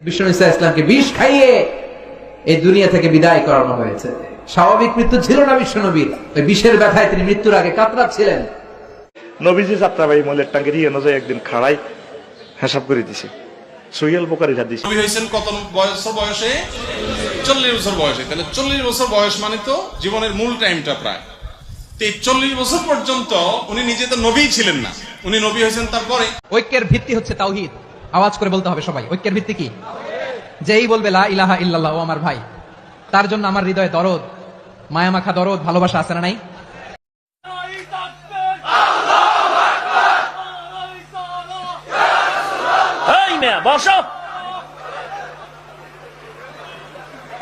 বিষ্ণু ঈসা ইসলামকে বিষ খাইয়ে এই দুনিয়া থেকে বিদায় করানো হয়েছে। স্বাভাবিক মৃত্যু ছিল না বিশ্ব নবীর, ওই বিষের ব্যথায় তিনি মৃত্যুর আগে কাতরাচ্ছিলেন। নবীজি যাত্রাবাড়ি মলের টাঙ্গের ইয়ে একদিন খাড়াই হিসাব করে দিছে, সহিহুল বুখারীর হাদিস। নবী হয়েছেন কত বছর বয়সে? 40 বছর বয়সে। তাহলে 40 বছর বয়স মানে তো জীবনের মূল টাইমটা প্রায়। তো এই 40 বছর পর্যন্ত উনি নিজে তো নবী ছিলেন না, উনি নবী হয়েছেন তারপরে। ঐক্যের ভিত্তি হচ্ছে তাওহীদ। আওয়াজ করে বলতে হবে সবাই, ঐক্যের ভিত্তি কি? যেই বলবে লা ইলাহা ইল্লাল্লাহ ও আমার ভাই, তার জন্য আমার হৃদয়ে দরদ, মায়ামাখা দরদ, ভালোবাসা আছে না নাই?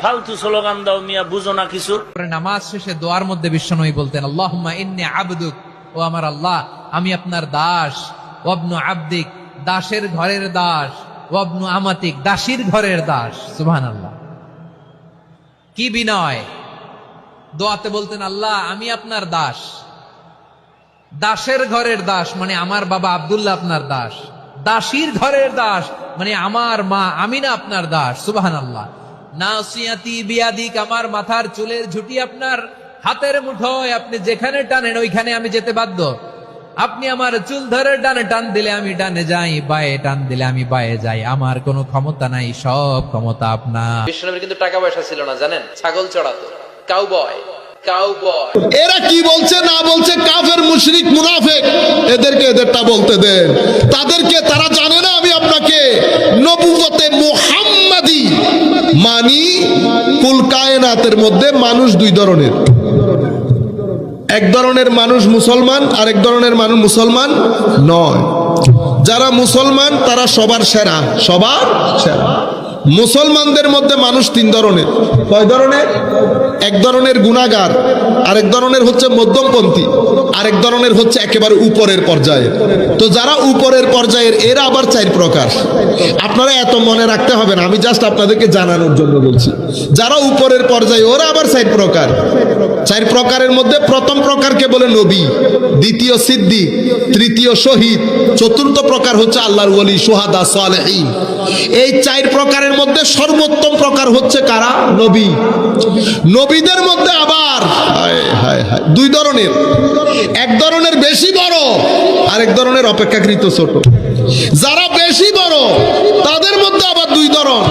ফালতু স্লোগান দাও মিয়া, বুঝো না কিছু। নামাজ শেষে দোয়ার মধ্যে বিশ্বনবী বলতেন, আল্লাহুম্মা ইন্নী আবদুক, ও আমার আল্লাহ আমি আপনার দাস, ওয়াবনু আবদিক, দাসের ঘরের দাস, ওয়াবনু আমাতিক, দাসীর ঘরের দাস। সুবহানাল্লাহ, কি বিনয়! দোয়াতে বলতেন আল্লাহ আমি আপনার দাস, দাসের ঘরের দাস মানে আমার বাবা আব্দুল্লাহ আপনার দাস, দাসীর ঘরের দাস মানে আমার মা আমিনা আপনার দাস। সুবহানাল্লাহ। নাসিয়াতি বিয়াদিক, আমার মাথার চুলের ঝুঁটি আপনার হাতের মুঠোয়, আপনি যেখানে টানেন ওইখানে আমি যেতে বাধ্য। আপনি আমার চুল ধরে ডানে টান দিলে আমি ডানে যাই, বায়ে টান দিলে আমি বায়ে যাই, আমার কোনো ক্ষমতা নাই, সব ক্ষমতা আপনার। বিষ্ণুনবীর কিন্তু টাকা পয়সা ছিল না, জানেন? ছাগল চড়াতো, কাউবয়। এরা কি বলছে না বলছে, কাফের মুশরিক মুনাফিক, এদেরকে এদেরটা বলতে দেন। তাদেরকে তারা জানে না আমি আপনাকে নবুয়তে মুহাম্মাদি মানি। কুল কায়নাতের মধ্যে মানুষ দুই ধরনের, এক ধরনের মানুষ মুসলমান, আর এক ধরনের মানুষ মুসলমান নয়। যারা মুসলমান তারা সবার সেরা, সবার সেরা। মুসলমানদের মধ্যে মানুষ তিন ধরনের। কয় ধরনের? এক ধরনের গুনাহগার, আরেক ধরনের হচ্ছে মধ্যমপন্থী, আরেক ধরনের হচ্ছে একেবারে উপরের পর্যায়ে। তো যারা উপরের পর্যায়ের এরা আবার চার প্রকার। আপনারা এত মনে রাখতে হবে না, আমি জাস্ট আপনাদেরকে জানানোর জন্য বলছি। যারা উপরের পর্যায়ে ওরা আবার চার প্রকার। চার প্রকারের মধ্যে প্রথম প্রকারকে বলে নবী, দ্বিতীয় সিদ্দিক, তৃতীয় শহীদ, চতুর্থ প্রকার হচ্ছে আল্লাহর ওলি, সুহাদা, সালেহীন। এই চার প্রকারের মধ্যে সর্বোত্তম প্রকার হচ্ছে কারা? নবী। নবীদের মধ্যে আবার দুই ধরনের, এক ধরনের বেশি বড়, আরেক ধরনের অপেক্ষাকৃত ছোট। যারা বেশি বড় তাদের মধ্যে আবার দুই ধরন।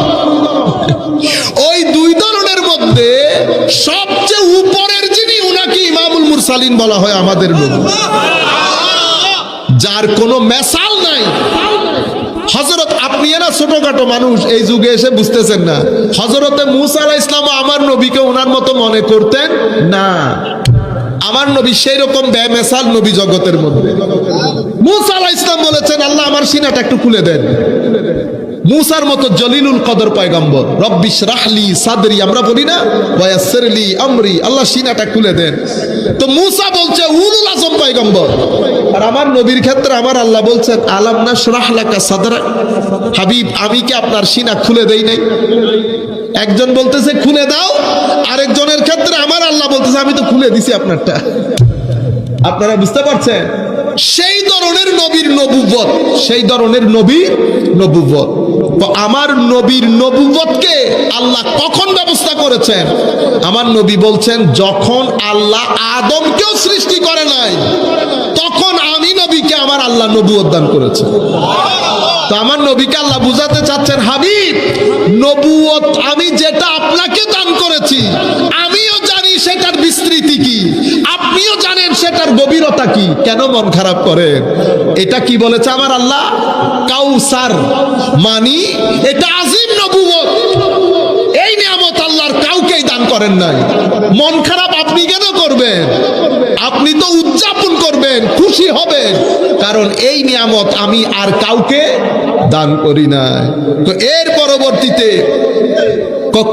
ওই দুই ধরনের মধ্যে সবচেয়ে উপরের যিনি, উনাকে ইমামুল মুরসালিন বলা হয়, আমাদের নবী, যার কোনো মেসাল নাই। হযরত, আপনি এরা ছোটখাটো মানুষ এই যুগে এসে বুঝতেছেন না, হযরতে মূসা আলাইহিস সালাম আমার নবীকে ওনার মতো মনে করতেন না। আমার নবী সেই রকম বেমেসাল নবী জগতের মধ্যে। মূসা আলাইহিস সালাম বলেছেন, আল্লাহ আমার সিনাটা একটু খুলে দেন। মূসার মতো জলিলুল কদর পয়গম্বর, রব্বিশ রাহলি সাদরি, আমরা বলি না, ওয়ায়াসসিরলি আমরি, আল্লাহ সিনাটা খুলে দেন। তো মূসা বলছে উলুল আযম পয়গম্বর, আর আমার নবীর ক্ষেত্রে আমার আল্লাহ বলছেন আলাম নাশরাহ লাকা সাদরা, হাবিব আমি কি আপনার সিনা খুলে দেই নাই? একজন বলতেছে খুলে দাও, আরেকজনের ক্ষেত্রে আমার আল্লাহ বলতেছে আমি তো খুলে দিছি আপনারটা। আপনারা বুঝতে পারছেন? সেই ধরনের নবীর নবুয়ত, সেই ধরনের নবীর নবুয়ত। তো আমার নবীর নবুয়তকে আল্লাহ কখন ব্যবস্থা করেছেন? আমার নবী বলছেন, যখন আল্লাহ আদমকেও সৃষ্টি করে নাই তখন আমি নবীকে আমার আল্লাহ নবুয়ত দান করেছে। তো আমার নবীকে আল্লাহ বুঝাতে চাচ্ছেন, হাবিব নবুয়ত আমি যেটা আপনাকে দান করেছি আমিও জানি সেটার বিস্তৃতি কি, আপনিও জানেন সেটার গভীরতা কি, কেন মন খারাপ করেন? এটা কি বলেছে আমার আল্লাহ? কাউসার, মানি এটা আজিম নবুয়ত। এই নিয়ামত আল্লাহর কাউকেই দান করেন নাই। মন খারাপ আপনি কেন করবেন? আপনি তো উদযাপন করবেন, খুশি হবেন, কারণ এই নিয়ামত আমি আর কাউকে দান করি নাই। তো এর পরবর্তীতে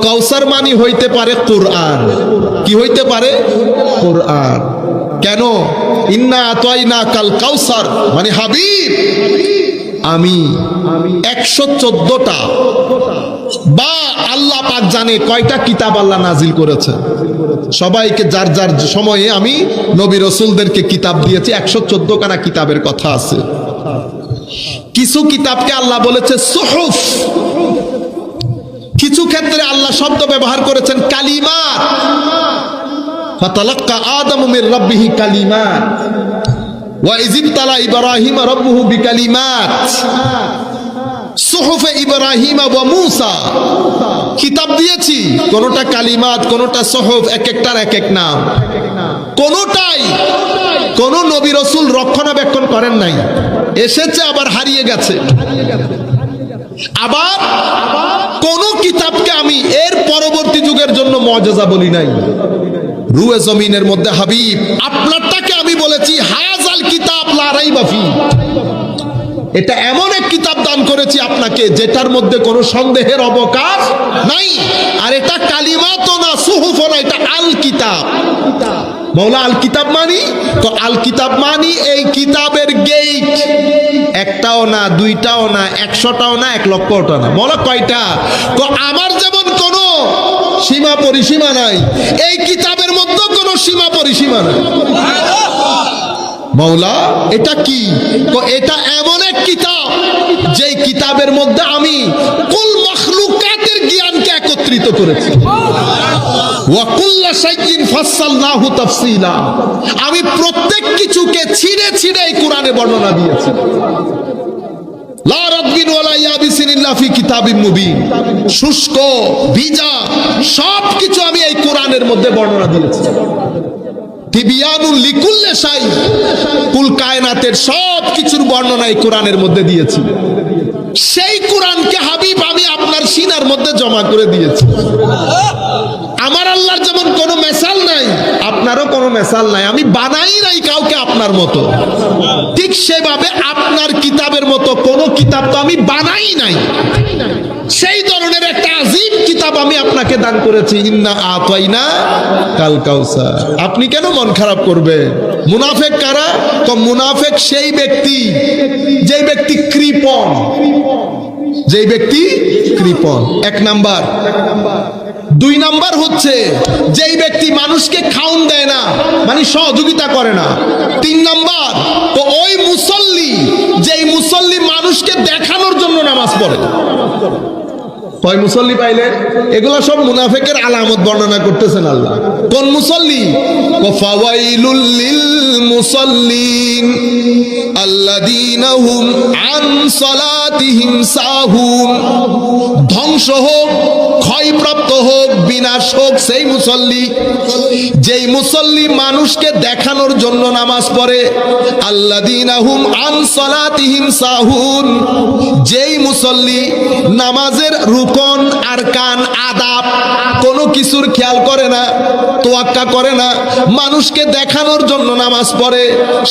কাউসার মানি হইতে পারে কোরআন। কি হইতে পারে? কোরআন। কেন? ইন্না আতাইনা কাল কাউসার মানে হাবিব আমি 114টা বা আল্লাহ পাক জানে কয়টা কিতাব আল্লাহ নাজিল করেছে। সবাইকে যার যার সময়ে আমি নবী রাসূলদেরকে কিতাব দিয়েছি, 114 খানা কিতাবের কথা আছে। কিছু কিতাবকে আল্লাহ বলেছে সুহুফ, ক্ষেত্রে আল্লাহ শব্দ ব্যবহার করেছেন কালিমাত, ফাতালাক্কা আদামু মির রাব্বিহি কালিমাত ওয়া ইযিবতালা ইব্রাহিম রাব্বুহু বিকালিমাত সুহুফে ইব্রাহিম ওয়া মূসা। কিতাব দিয়েছি, কোনটা কালিমাত, কোনটা সুহুফ, এক একটার এক এক নাম। কোনটাই কোন নবী রাসূল রক্ষণাবেক্ষণ করেন নাই, এসেছে আবার হারিয়ে গেছে। আবার কোন কিতাবকে আমি এর পরবর্তী যুগের জন্য মুআজিজা বলি নাই। রুয়ে জমিনের মধ্যে হাবিব আপনারটাকে আমি বলেছি হাযাল কিতাব লা রাইবা ফি, এটা এমন এক কিতাব দান করেছি আপনাকে যেটার মধ্যে কোনো সন্দেহের অবকাশ নাই। আর এটা কালিমাতও না, সুহুফও না, এটা আল কিতাব। মৌলা আল কিতাব মানি তো আল কিতাব মানি এই কিতাবের গেট একটাও না, দুইটাও না, 100টাও না, 1,00,000টা না। মৌলা কয়টা? তো আমার যেমন কোনো সীমা পরিসীমা নাই, এই কিতাবের মধ্যে কোনো সীমা পরিসীমা নাই। মৌলা এটা কি? তো এটা এমন এক কিতাব যেই কিতাবের মধ্যে আমি কুল মাখলুকাতের জ্ঞানকে একত্রিত করেছি। ওয়া কুল্লা শাইইন ফাসসালনাহু তাফসীলা, আমি প্রত্যেক কিছুকে ছিঁড়ে ছিঁড়ে এই কোরআনে বর্ণনা দিয়েছি। লা রাদবিন ওয়ালা ইয়াবিসিন ইল্লা ফি কিতাবিন মুবিন, শুষ্ক ভিজা সব কিছু আমি এই কোরআনের মধ্যে বর্ণনা দিয়েছি। তিবিয়ানুল লিকুল্লি শাই, কুল কায়নাতের সব কিছুর বর্ণনা এই কোরআনের মধ্যে দিয়েছি। সেই কোরআনকে হাবিব আমি আপনার সিনার মধ্যে জমা করে দিয়েছি। আমার আল্লাহর যেমন কোনো মেসাল নাই, আপনারও কোনো মেসাল নাই, আমি বানাই নাই কাউকে আপনার মতো। ঠিক সেভাবে আপনার কিতাবের মতো কোনো কিতাব তো আমি বানাই নাই। সেই ধরনের একটা আযীম কিতাব আমি আপনাকে দান করেছি। ইন্না আতাইনা কাল কাউসার। আপনি কেন মন খারাপ করবেন? মুনাফিক কারা? তো মুনাফিক সেই ব্যক্তি যেই ব্যক্তি কৃপণ, যেই ব্যক্তি কৃপণ, 1 নাম্বার। 2 নাম্বার হচ্ছে যেই ব্যক্তি মানুষকে খাউন দেয় না, মানে সহযোগিতা করে না। 3 নাম্বার তো ওই মুসল্লি, যেই মুসল্লি মানুষকে দেখানোর জন্য নামাজ পড়ে। কয় মুসল্লি পাইলেন? এগুলো সব মুনাফিকের আলামত বর্ণনা করতেছেন আল্লাহ। কোন মুসল্লি? ফাওয়াইলুল লিল মুসাল্লিন আল্লাযীনা হুম আন সালাতিহিম সাহুন। ধ্বংস হোক, ক্ষয়প্রাপ্ত হোক, বিনাশ হোক সেই মুসল্লি, যেই মুসল্লি মানুষকে দেখানোর জন্য নামাজ পড়ে। আল্লাযীনা হুম আন সালাতিহিম সাহুন, যেই মুসল্লি নামাজের রুকন আরকান আদাব কোনো কিছুর খেয়াল করে না, তোয়াক্কা করে না, মানুষকে দেখানোর জন্য নামাজ পড়ে,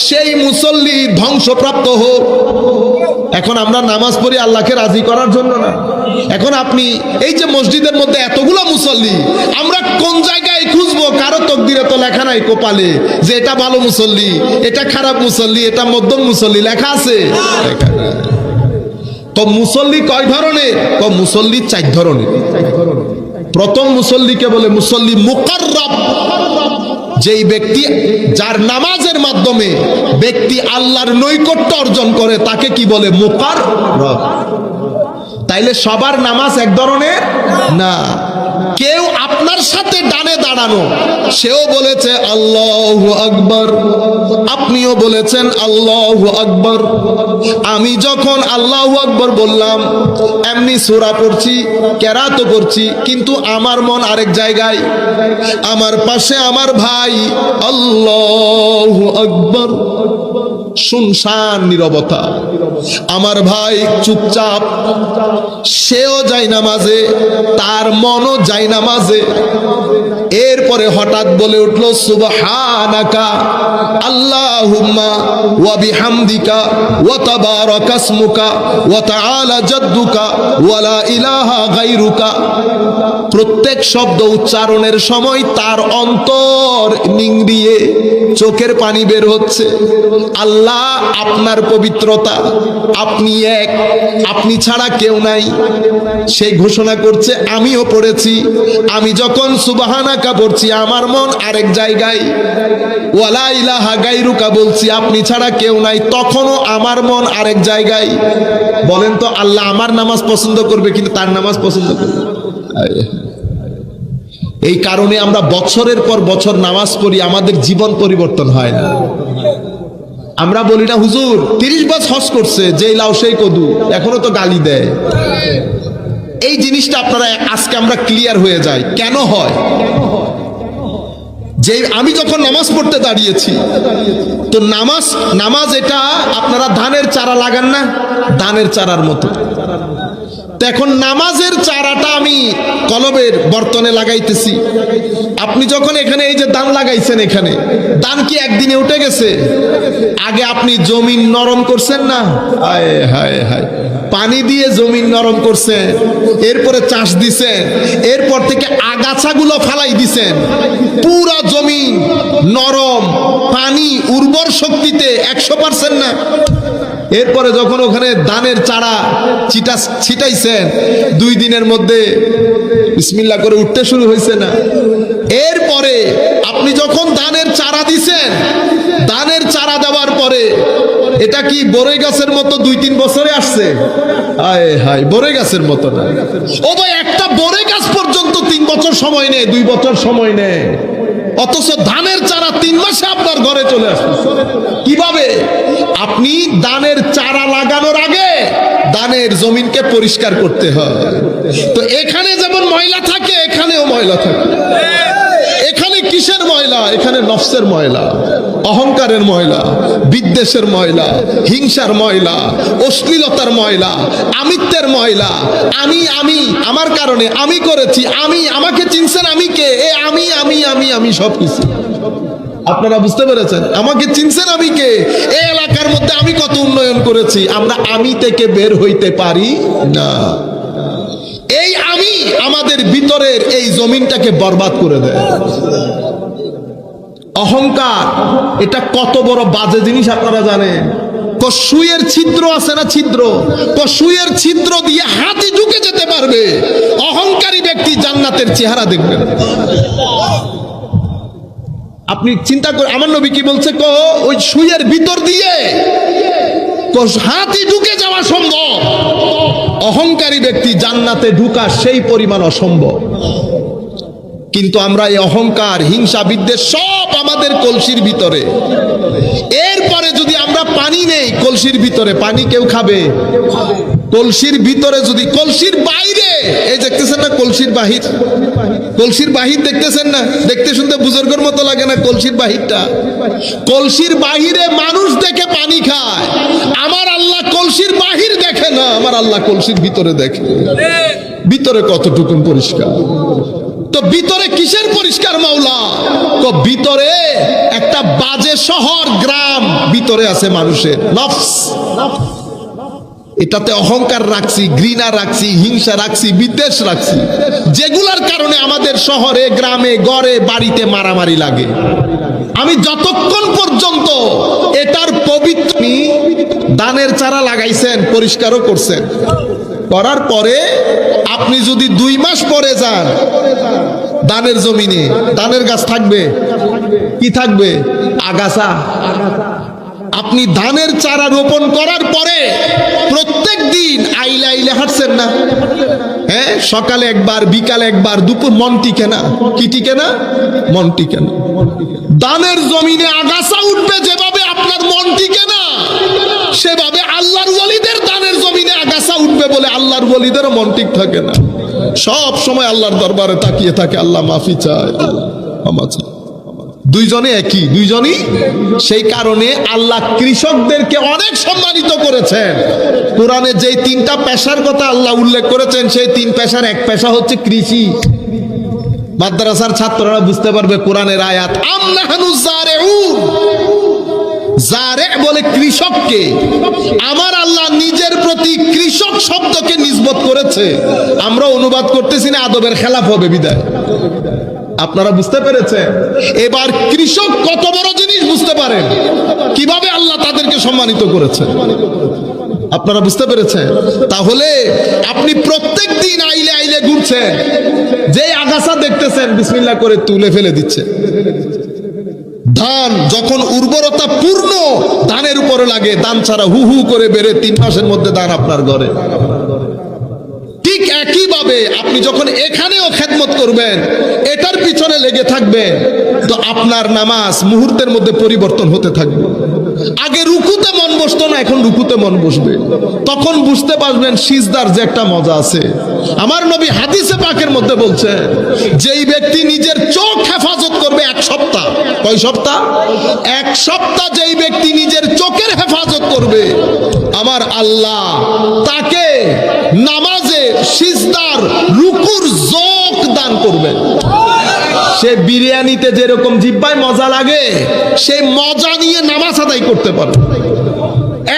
সেই মুসল্লি ধ্বংসপ্রাপ্ত হোক। এখন আমরা নামাজ পড়ি আল্লাহকে রাজি করার জন্য না। এখন আপনি এই যে মসজিদের মধ্যে এতগুলো মুসল্লি, আমরা কোন জায়গায় খুঁজবো? কারো তকদিরে তো লেখা নাই কপালে যে এটা ভালো মুসল্লি, এটা খারাপ মুসল্লি, এটা মধ্যম মুসল্লি, লেখা আছে? লেখা নাই। তো মুসল্লি কয় ধরনের? তো মুসল্লি 4 ধরনের। প্রথম মুসল্লিকে বলে মুসল্লি মুকাররাব, যেই ব্যক্তি যার নামাজের মাধ্যমে ব্যক্তি আল্লাহর নৈকট্য অর্জন করে তাকে কি বলে? মুকাররাব। তাইলে সবার নামাজ এক ধরনের না। কেউ আপনার সাথে ডানে দাঁড়ানো, সেও বলেছে আল্লাহু আকবার, আপনিও বলেছেন আল্লাহু আকবার। আমি যখন আল্লাহু আকবার বললাম, এমনি সূরা পড়ছি, কেরাতও করছি, কিন্তু আমার মন আরেক জায়গায়। আমার পাশে আমার ভাই আল্লাহু আকবার, শুনশান নীরবতা, আমার ভাই চুপচাপ, সেও যায় নামাজে, তার মনও যায় নামাজে। এরপরে হঠাৎ বলে উঠলো সুবহানাকা আল্লাহুম্মা ওয়া বিহামদিকা ওয়া তাবারাকা ইসমুকা ওয়া তাআলা জাদ্দুকা ওয়া লা ইলাহা গায়রুকা। প্রত্যেক শব্দ উচ্চারণের সময় তার অন্তর নিংড়িয়ে চোখের পানি বের হচ্ছে। আল্লাহ আপনার পবিত্রতা, আপনি এক, আপনি ছাড়া কেউ নাই, সেই ঘোষণা করছে। আমিও পড়েছি, আমি যখন সুবহানাকা পড়ছি আমার মন আরেক জায়গায়, ওয়ালা ইলাহা গায়রুকা বলছি আপনি ছাড়া কেউ নাই, তখনও আমার মন আরেক জায়গায়। বলেন তো আল্লাহ আমার নামাজ পছন্দ করবে কিন্তু তার নামাজ পছন্দ করবে? এই কারণে আমরা বছরের পর বছর নামাজ পড়ি, আমাদের জীবন পরিবর্তন হয় না। আমরা বলি না হুজুর 30 বছর হজ করছে, যেই লাউ সেই কদু, এখনো তো গালি দেয়। এই জিনিসটা আপনারা আজকে আমরা ক্লিয়ার হয়ে যাই কেন হয়। যে আমি যখন নামাজ পড়তে দাঁড়িয়েছি, তো নামাজ এটা আপনারা ধানের চারা লাগান না, ধানের চারার মতো। তো এখন নামাজের চারাটা আমি কলবের বর্তনে লাগাইতেছি। আপনি যখন এখানে এই যে ধান লাগাইছেন, এখানে ধান কি একদিনে উঠে গেছে? আগে আপনি জমিন নরম করছেন না, হায় হায় হায়, পানি দিয়ে জমিন নরম করছেন, এরপরে চাষ দিছেন, এরপর থেকে আগাছাগুলো ফালাই দিছেন, পুরা জমিন নরম, পানি উর্বর শক্তিতে 100% না। এরপরে যখন ওখানে ধানের চারা ছিটাইছেন, 2 দিনের মধ্যে বিসমিল্লাহ করে উঠতে শুরু হয়েছে না। এরপরে আপনি যখন ধানের চারা দিছেন, ধানের চারা দেওয়ার পরে এটা কি বড়ই গাছের মতো 2-3 বছরে আসছে? হায় হায়, বড়ই গাছের মতো না। ও ভাই, একটা বড়ই গাছ পর্যন্ত 3 বছর সময় নেয়, 2 বছর সময় নেয়, অথচ ধানের চারা 3 মাসে আপনার ঘরে চলে আসছে। কিভাবে? আপনি ধানের চারা লাগানোর আগে ধানের জমিনকে পরিষ্কার করতে হয়। তো এখানে যেমন ময়লা থাকে, এখানেও ময়লা থাকে। এখানে কিসের ময়লা? এখানে নফসের ময়লা, অহংকারের ময়লা, বিদ্বেষের ময়লা, হিংসার ময়লা, অশ্লীলতার ময়লা, আমিত্বের ময়লা। আমি আমার কারণে, আমি করেছি, আমাকে চিনছেন, আমি কে? আমি সব কিছু। আপনারা বুঝতে পেরেছেন? আমাকে চিনছেন, আমি কে? এই এলাকার মধ্যে আমি কত উন্নয়ন করেছি। আমরা আমি থেকে বের হইতে পারি না। এই আমি আমাদের ভিতরের এই জমিনটাকে বরবাদ করে দেয়। অহংকার এটা কত বড় বাজে জিনিস আপনারা জানেন? সুইয়ের ছিদ্র আছে না, ছিদ্র, সুইয়ের ছিদ্র দিয়ে হাতি ঢুকে যেতে পারবে। অহংকারী ব্যক্তি জান্নাতের চেহারা দেখবেন। আপনি চিন্তা করে, আমার নবী কি বলছে? ওই সুইয়ের ভিতর দিয়ে হাতি ঢুকে যাওয়া সম্ভব, অহংকারী ব্যক্তি জান্নাতে ঢুকা সেই পরিমাণ অসম্ভব। কিন্তু আমরা এই অহংকার, হিংসা, বিদ্বেষ সব আমাদের কলসির ভিতরে। এরপরে যদি আমরা পানি নেই কলসির ভিতরে, পানি কেউ খাবে? কলসির ভিতরে যদি, কলসির বাইরে, এই দেখতেছেন না কলসির বাহির, কলসির বাহির দেখতেছেন না? দেখতে শুনতে বুজুর্গের মতো লাগে না কলসির বাহিরটা? কলসির বাহিরে মানুষ দেখে পানি খায়, আমার আল্লাহ কলসির বাহির দেখে না, আমার আল্লাহ কলসির ভিতরে দেখে। ভিতরে কতটুকু পরিষ্কার? তো ভিতরে কিসের পরিষ্কার মাওলা? তো ভিতরে একটা বাজে শহর, গ্রাম ভিতরে আছে মানুষের নফস। এটাতে অহংকার রাখছি, ঘৃণা রাখছি, হিংসা রাখছি, বিদ্বেষ রাখছি, যেগুলার কারণে আমাদের শহরে, গ্রামে, ঘরে, বাড়িতে মারামারি লাগে। আমি যতক্ষণ পর্যন্ত এটার পবিত্র, দানের চারা লাগাইছেন, পরিষ্কারও করছেন, করার পরে আপনি যদি 2 মাস পরে যান দানের জমিনে, দানের গাছ থাকবে? কি থাকবে? আগাছা। আপনি ধানের চারা রোপণ করার পরে প্রত্যেক দিন আইলে হাঁটছেন না? হ্যাঁ, সকালে একবার, বিকালে একবার, দুপুর। মন টিকে না। কি টিকে না? মন টিকে না। দানের জমিনে আগাছা উঠবে যেভাবে আপনার মন টিকে না, সেভাবে আল্লাহর ওয়ালিদের দানের জমিনে আগাছা উঠবে বলে আল্লাহর ওয়ালিদেরও মন ঠিক থাকে না। সব সময় আল্লাহর দরবারে তাকিয়ে থাকে, আল্লাহ মাফি চায়, ক্ষমা চায়। দুইজনে একই, দুইজনই। সেই কারণে আল্লাহ কৃষকদেরকে অনেক সম্মানিত করেছেন। কোরআনে যেই 3টা পেশার কথা আল্লাহ উল্লেখ করেছেন, সেই 3 পেশার এক পেশা হচ্ছে কৃষি। মাদ্রাসার ছাত্ররা বুঝতে পারবে কোরআনের আয়াত। জারে বলে কৃষককে। আমার আল্লাহ নিজের প্রতি কৃষক শব্দকে নিসবত করেছে। আমরা অনুবাদ করতেছি না, আদবের খেলাফ হবে বিদায়। আপনারা বুঝতে পেরেছেন? এবার কৃষক কত বড় জিনিস বুঝতে পারেন, কিভাবে আল্লাহ তাদেরকে সম্মানিত করেছে। আপনারা বুঝতে পেরেছেন? তাহলে আপনি প্রত্যেক দিন আইলে ঘুরছেন, যে আগাছা দেখতেছেন বিসমিল্লাহ করে তুলে ফেলে দিচ্ছে। ধান যখন উর্বরতা পূর্ণ ধানের উপরে লাগে, ধান ছাড়া হু হু করে বেড়ে 3 মাসের মধ্যে ধান আপনার ঘরে। ঠিক একইভাবে হবে আপনি যখন এখানেও খেদমত করবেন, এটার পিছনে লেগে থাকবেন, তো আপনার নামাজ মুহূর্তের মধ্যে পরিবর্তন হতে থাকবে। আগে রুকুতে মন বসতো না, এখন রুকুতে মন বসবে। তখন বুঝতে পারবেন সিজদার যে একটা মজা আছে। আমার নবী হাদিসে পাকের মধ্যে বলছেন, যেই ব্যক্তি নিজের চোখ হেফাজত করবে 1 সপ্তাহ, কয় সপ্তাহ? 1 সপ্তাহ যেই ব্যক্তি নিজের চোখের হেফাজত করবে, আমার আল্লাহ তাকে নামাজে সিজদার রুকুর যোগ দান করবেন। সে বিরিয়ানিতে যেরকম জিহ্বায় মজা লাগে, সেই মজা নিয়ে নামাজ আদায় করতে পারে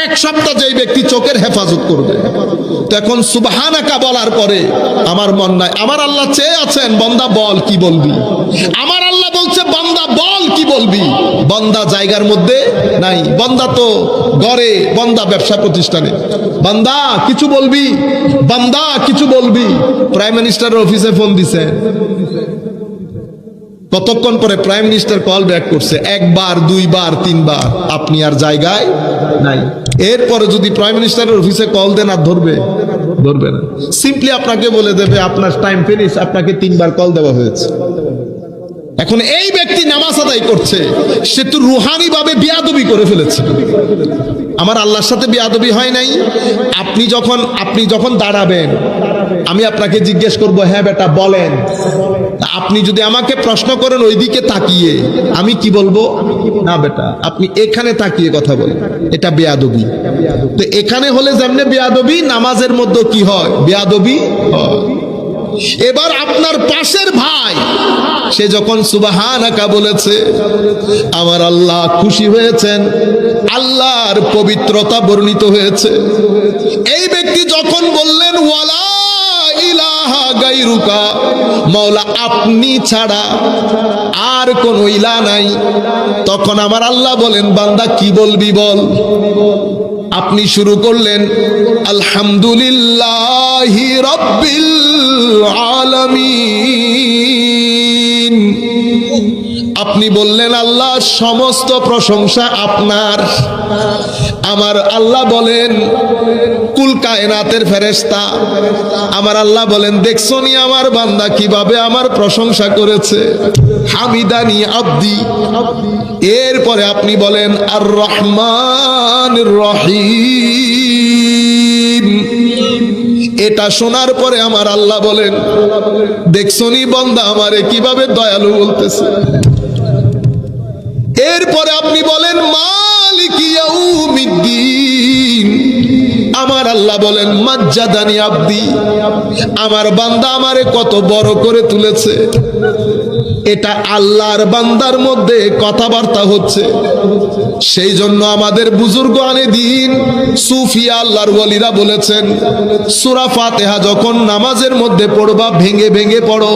1 সপ্তাহ যেই ব্যক্তি চোখের হেফাজত করবে। তো এখন সুবহানাকা বলার পরে আমার মন নাই, আমার আল্লাহ চেয়ে আছেন বান্দা বল কি বলবি। আমার আল্লাহ বলছে বান্দা বল কি বলবি। বান্দা জায়গার মধ্যে নাই, বান্দা তো ঘরে, বান্দা ব্যবসা প্রতিষ্ঠানে। বান্দা কিছু বলবি, বান্দা কিছু বলবি। প্রাইম মিনিস্টারের অফিসে ফোন দিছে, কতক্ষণ পরে প্রাইম মিনিস্টার কল ব্যাক করছে, 1 বার 2 বার 3 বার, আপনি আর জায়গায় নাই। এরপরে যদি প্রাইম মিনিস্টারের অফিসে কল দেন আর ধরবে না, সিম্পলি আপনাকে বলে দেবে আপনার টাইম ফিনিশ, আপনাকে 3 বার কল দেওয়া হয়েছে। এখন এই ব্যক্তি নামাজ আদায় করছে, সে তো রুহানি ভাবে বিয়াদবি করে ফেলেছে। আমার আল্লাহর সাথে বিয়াদবি হয় নাই। আপনি যখন দাঁড়াবেন, আমি আপনাকে জিজ্ঞেস করব, হ্যাঁ বেটা বলেন। আপনি যদি আমাকে প্রশ্ন করেন ওইদিকে তাকিয়ে, আমি কি বলবো? না বেটা আপনি এখানে তাকিয়ে কথা বলেন, এটা বেয়াদবি। তো এখানে হলে যেমনে বেয়াদবি, নামাজের মধ্যে কি হয়? বেয়াদবি হয়। এবার আপনার পাশের ভাই, সে যখন সুবহানাকা বলেছে, আমার আল্লাহ খুশি হয়েছেন, আল্লাহর পবিত্রতা বর্ণিত হয়েছে। এই ব্যক্তি যখন বললেন ওয়ালা ইলাহা গায়রুকা, মাওলা আপনি ছাড়া আর কোন ইলাহ নাই, তখন আমার আল্লাহ বলেন বান্দা কি বলবি বল। আপনি শুরু করলেন আলহামদুলিল্লাহি রাব্বিল আলামিন। আপনি বললেন আল্লাহ সমস্ত প্রশংসা আপনার। আমার আল্লাহ বলেন কুল কায়নাতের ফেরেশতা, আমার আল্লাহ বলেন দেখছো নি আমার বান্দা কিভাবে আমার প্রশংসা করেছে, হামিদানি আব্দি। এরপরে আপনি বলেন আর রহমানির রহিম। এটা শোনার পরে আমার আল্লাহ বলেন দেখছো নি বান্দা আমারে কিভাবে দয়ালু বলতেছে। এরপরে আপনি বলেন মালিকি ইয়াউমিদ্দিন। আমার আল্লাহ বলেন মাজ্জাদানি আব্দি, আমার বান্দা আমারে কত বড় করে তুলেছে। এটা আল্লাহর বান্দার মধ্যে কথাবার্তা হচ্ছে। সেই জন্য আমাদের বুজুর্গ আনে দিন সুফিয়া আল্লাহর ওয়ালিরা বলেছেন, সূরা ফাতিহা যখন নামাজের মধ্যে পড়বা ভেঙে ভেঙে পড়ো,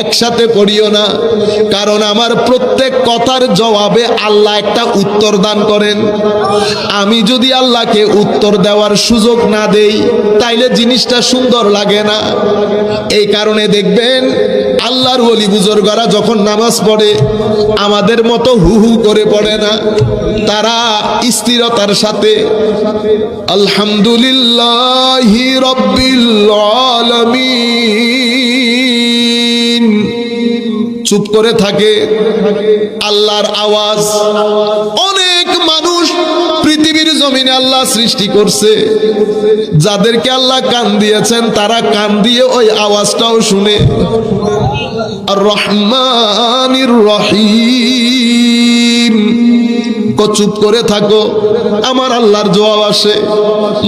একসাথে পড়িও না। কারণ আমার প্রত্যেক কথার জবাবে আল্লাহ একটা উত্তর দান করেন। আমি যদি আল্লাহকে উত্তর দেওয়ার সুযোগ না দেই, তাইলে জিনিসটা সুন্দর লাগে না। এই কারণে দেখবেন আল্লাহর ওলি বুজুর্গরা যখন নামাজ পড়ে আমাদের মতো হু হু করে পড়ে না, তারা স্থিরতার সাথে আলহামদুলিল্লাহি রাব্বিল আলামিন চুপ করে থাকে। আল্লাহর আওয়াজ, অনেক মানুষ পৃথিবীর জমিনে আল্লাহ সৃষ্টি করছে, যাদেরকে আল্লাহ কান দিয়েছেন তারা কান দিয়ে ওই আওয়াজটাও শুনে। আর রহমানির রহিম, চুপ করে থাকো, আমার আল্লাহর জবাব আসে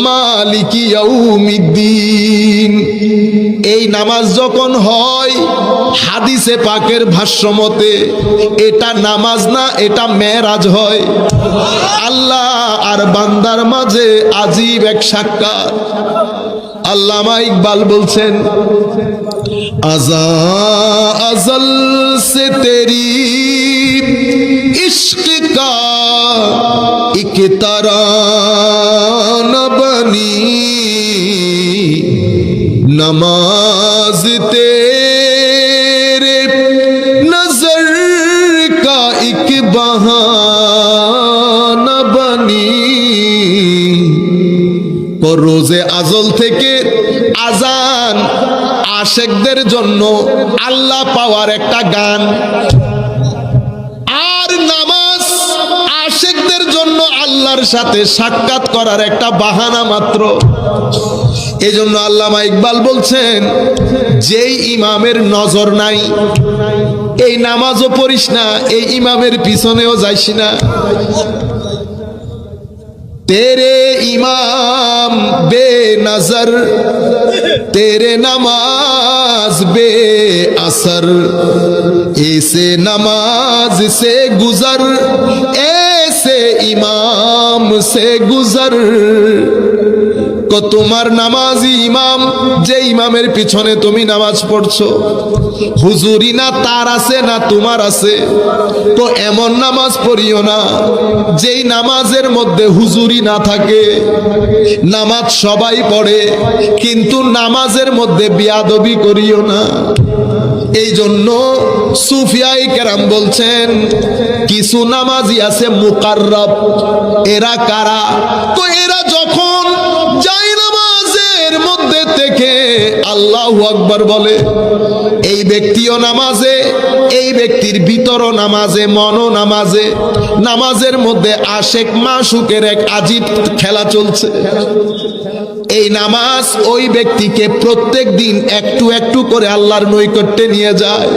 মালিকি ইয়াউমিদ্দিন। এই নামাজ যখন হয় হাদিসে পাকের ভাষ্য মতে এটা নামাজ না, এটা মেরাজ হয়। আল্লাহ আর বান্দার মাঝে আজীব এক সাক্ষাৎ। আল্লামা ইকবাল বলছেন আজা আজল সে তেরি ইश्क का एक तराना बनी, नमाज तेरे नजर का एक बहाना बनी, রোজে আজল থেকে আজান আশেকদের জন্য আল্লাহ পাওয়ার একটা গান, আর নামাজ আশেকদের জন্য আল্লাহর সাথে সাক্ষাৎ করার একটা বাহানা মাত্র। এই জন্য আল্লামা ইকবাল বলছেন, যেই ইমামের নজর নাই এই নামাজও পড়িস না, এই ইমামের পিছনেও যাইস না। তেরে ইমাম বে নজর, তেরে নমাজ বে আসর, ऐसे नमाज से गुजर, ऐसे इमाम से गुजर। को তোমার নামাজি ইমাম, যে ইমামের পিছনে তুমি নামাজ পড়ছো, হুজুরি না তার আছে না তোমার আছে, তো এমন নামাজ পড়িও না যেই নামাজের মধ্যে হুজুরি না থাকে। নামাজ সবাই পড়ে, কিন্তু নামাজের মধ্যে বিয়াদবি করিও না। এই জন্য সুফিয়াই কেরাম বলছেন, কিছু নামাজি আছে মুকাররব। এরা কারা? তো এরা যখন যায় নামাজের মধ্যে থেকে আল্লাহু আকবার বলে, এই ব্যক্তিও নামাজে, এই ব্যক্তির ভিতরও নামাজে, মনও নামাজে, নামাজের মধ্যে আশেক মাশুকের এক আজীব খেলা চলছে। এই নামাজ ওই ব্যক্তিকে প্রত্যেক দিন একটু একটু করে আল্লাহর নৈকট্যে নিয়ে যায়,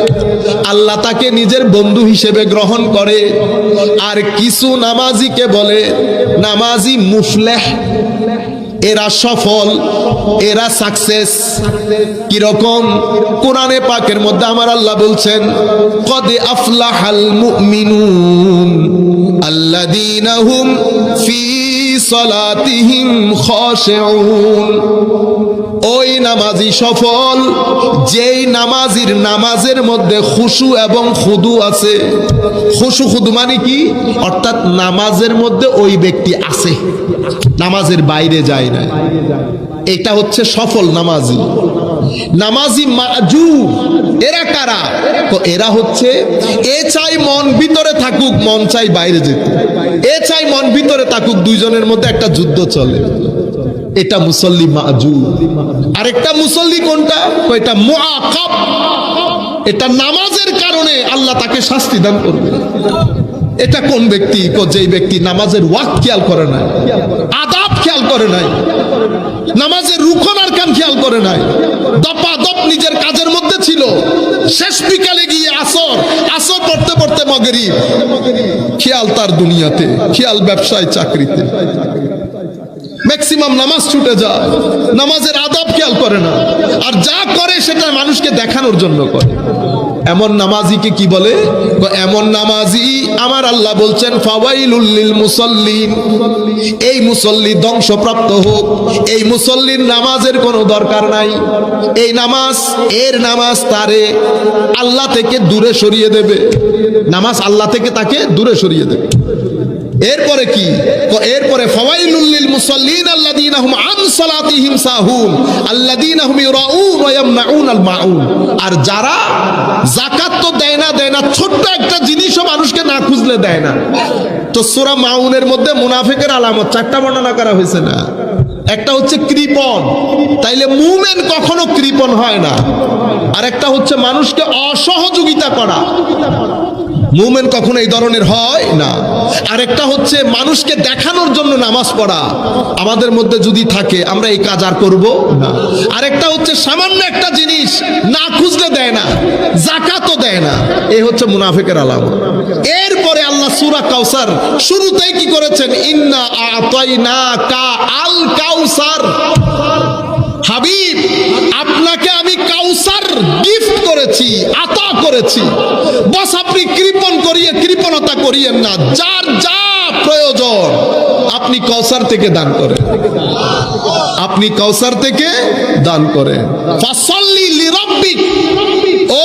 আল্লাহ তাকে নিজের বন্ধু হিসেবে গ্রহণ করে। আর কিছু নামাজিকে বলে নামাজি মুফলেহ, এরা সফল, এরা সাকসেস। কিরকম? কোরআনে পাকের মধ্যে আমার আল্লাহ বলছেন, কদ আফলাহাল মুমিনুন আল্লাযীনা হুম ফি সালাতিহিম খাশিউন। ওই নামাজি সফল, যেই নামাজির নামাজের মধ্যে খুশু এবং খুদু আছে। খুশু খুদু মানে কি? অর্থাৎ নামাজের মধ্যে ওই ব্যক্তি আছে, নামাজের বাইরে যায় না। এটা হচ্ছে সফল নামাজি। নামাজি মাজুব, এরা কারা? তো এরা হচ্ছে, এ চাই মন ভিতরে থাকুক, মন চাই বাইরে যেতে, এ চাই মন ভিতরে থাকুক, দুইজনের মধ্যে একটা যুদ্ধ চলে। এটা মুসল্লি মাজুব। আরেকটা মুসল্লি কোনটা? এটা মুআকাব। এটা নামাজের কারণে আল্লাহ তাকে শাস্তি দান করবে। এটা কোন ব্যক্তি? যেই ব্যক্তি নামাজের ওয়াক্ত খেয়াল করে নাই, আদাব খেয়াল করে নাই, নামাজের রুকন আরকান খেয়াল করে নাই, দপাদপ নিজের কাজের মধ্যে ছিল, শেষ বিকালে গিয়ে আসর, আসর পড়তে পড়তে মাগরিব, খেয়াল তার দুনিয়াতে, খেয়াল ব্যবসায়, চাকরিতে, ম্যাক্সিমাম নামাজ ছুটে যায়, নামাজের আদব খেয়াল করে না, আর যা করে সেটা মানুষকে দেখানোর জন্য করে। এমন নামাজিকে কি বলে? এমন নামাজি আমার আল্লাহ বলছেন, ফাওয়াইলুল লিল মুসাল্লিন, এই মুসল্লি ধ্বংসপ্রাপ্ত হোক। এই মুসল্লির নামাজের কোনো দরকার নাই। এই নামাজ, এর নামাজ তারে আল্লাহ থেকে দূরে সরিয়ে দেবে। নামাজ আল্লাহ থেকে তাকে দূরে সরিয়ে দেবে। এরপরে কি? এরপরে ফাওয়াইলুল লিল মুসাল্লিন আল্লাযীনা হুম আন সালাতিহিম সাহুন আল্লাযীনা হুম ইউরাউন ওয়া ইয়ামনাউনাল মাউন। আর যারা যাকাত তো দেয় না, ছোট্ট একটা জিনিসও মানুষকে না খুঁজলে দেয় না। তো সূরা মাউনের মধ্যে মুনাফিকের আলামত 4টা বর্ণনা করা হয়েছে না? একটা হচ্ছে কৃপণ, তাইলে মুমিন কখনো কৃপণ হয় না। আর একটা হচ্ছে মানুষকে অসহযোগিতা করা, মুমিন কখনো এই ধরনের হয় না। আরেকটা হচ্ছে মানুষকে দেখানোর জন্য নামাজ পড়া, আমাদের মধ্যে যদি থাকে আমরা এই কাজ আর করব না। আরেকটা হচ্ছে সামান্য একটা জিনিস না খুঁজলে দেয় না, যাকাতও দেয় না, এই হচ্ছে মুনাফিকের আলামত। এরপরে আল্লাহ সূরা কাউসার শুরুতেই কি করেছেন? ইন্না আতাইনাকা আল কাউসার, হাবিব আপনাকে আমি কাউসার গিফট করেছি, আতা করেছি। বস আপনি কৃপণতা করিয়েন না, যার যা প্রয়োজন আপনি কাউসার থেকে দান করেন, আপনি কাউসার থেকে দান করেন। ফাসাল্লি লিরাব্বিক,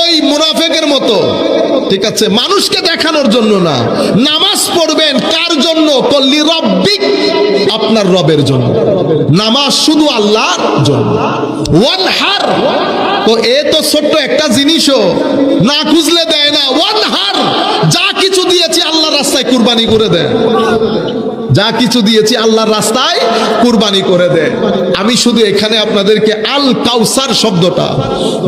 ওই মুনাফিকের মতো, ঠিক আছে, মানুষকে দেখানোর জন্য না, নামাজ পড়বেন কার জন্য? লিরাব্বিক, আপনার রবের জন্য। নামাজ শুধু আল্লাহর জন্য। ওয়ানহার, তো এ তো ছোট্ট একটা জিনিসও না খুঁজলে দেয় না। ওয়ানহার, যা কিছু দিয়েছি আল্লাহর রাস্তায় কুরবানি করে দেন। যা কিছু দিয়েছি আল্লাহর রাস্তায় কুরবানি করে দেন। আমি শুধু এখানে আপনাদেরকে আল কাউসার শব্দটা,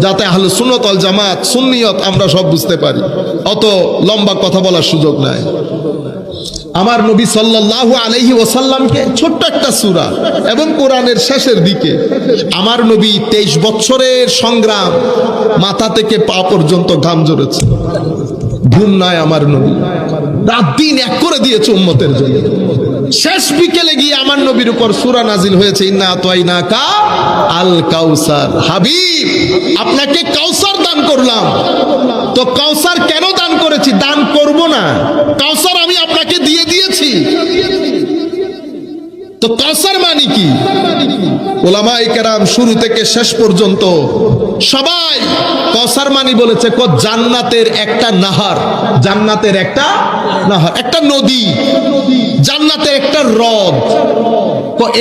যাতে আহলে সুন্নাত ওয়াল জামাত সুন্নিয়ত আমরা সব বুঝতে পারি, অত লম্বা কথা বলার সুযোগ নাই। আমার নবী সাল্লাল্লাহু আলাইহি ওয়াসাল্লামকে ছোট্ট একটা সূরা এবং কোরআনের শেষের দিকে আমার নবী 23 বছরের সংগ্রাম, মাথা থেকে পা পর্যন্ত ঘাম ঝরেছে, ঘুম নাই আমার নবী, রাত দিন এক করে দিয়েছে উম্মতের জন্য। শেষ বিকেলে গিয়ে আমার নবীর উপর সূরা নাজিল হয়েছে, ইন্না আতাইনাকা আল কাউসার। হাবিব, আপনাকে কাউসার দান করলাম। তো কাউসার কেন দান করেছি? দান করব না, কাউসার আমি আপনাকে দিয়ে দিয়েছি। তো কাউসার মানে কি? ওলামায়ে কেরাম শুরু থেকে শেষ পর্যন্ত সবাই কাউসার মানি বলেছে জান্নাতের একটা নাহার, জান্নাতের একটা নাহার, একটা নদী, জান্নাতের একটা হ্রদ।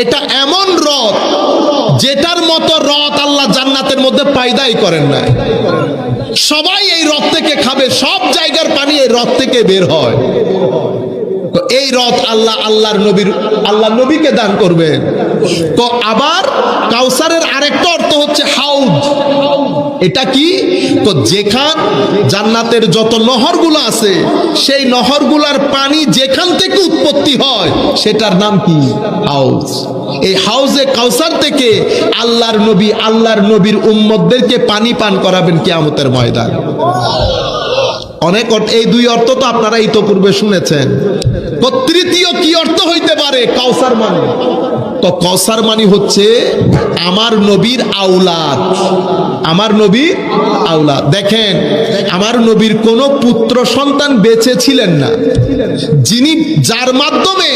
এটা এমন হ্রদ যেটার মতো হ্রদ আল্লাহ জান্নাতের মধ্যে পয়দাই করেন না। সবাই এই হ্রদ থেকে খাবে, সব জায়গার পানি এই হ্রদ থেকে বের হয়। তো এই হ্রদ আল্লাহ নবীকে দান করবেন। তো আবার কাউসারের আরেকটা অর্থ হচ্ছে হাউদ। এটা কি? তো যেখান জান্নাতের যত নহরগুলো আছে, সেই নহরগুলার পানি যেখান থেকে উৎপত্তি হয় সেটার নাম কি? হাউজ। এই হাউজে কাউসার থেকে আল্লাহর নবীর উম্মতদেরকে পানি পান করাবেন কিয়ামতের ময়দান। অনেক এই দুই অর্থ তো আপনারা ইতোপূর্বে শুনেছেন। তো তৃতীয় কি অর্থ হইতে পারে কাউসার মানে? তো কাউসার মানে হচ্ছে আমার নবীর আওলাদ, আমার নবীর আওলাদ। দেখেন, আমার নবীর কোনো পুত্র সন্তান বেঁচে ছিলেন না, যার মাধ্যমে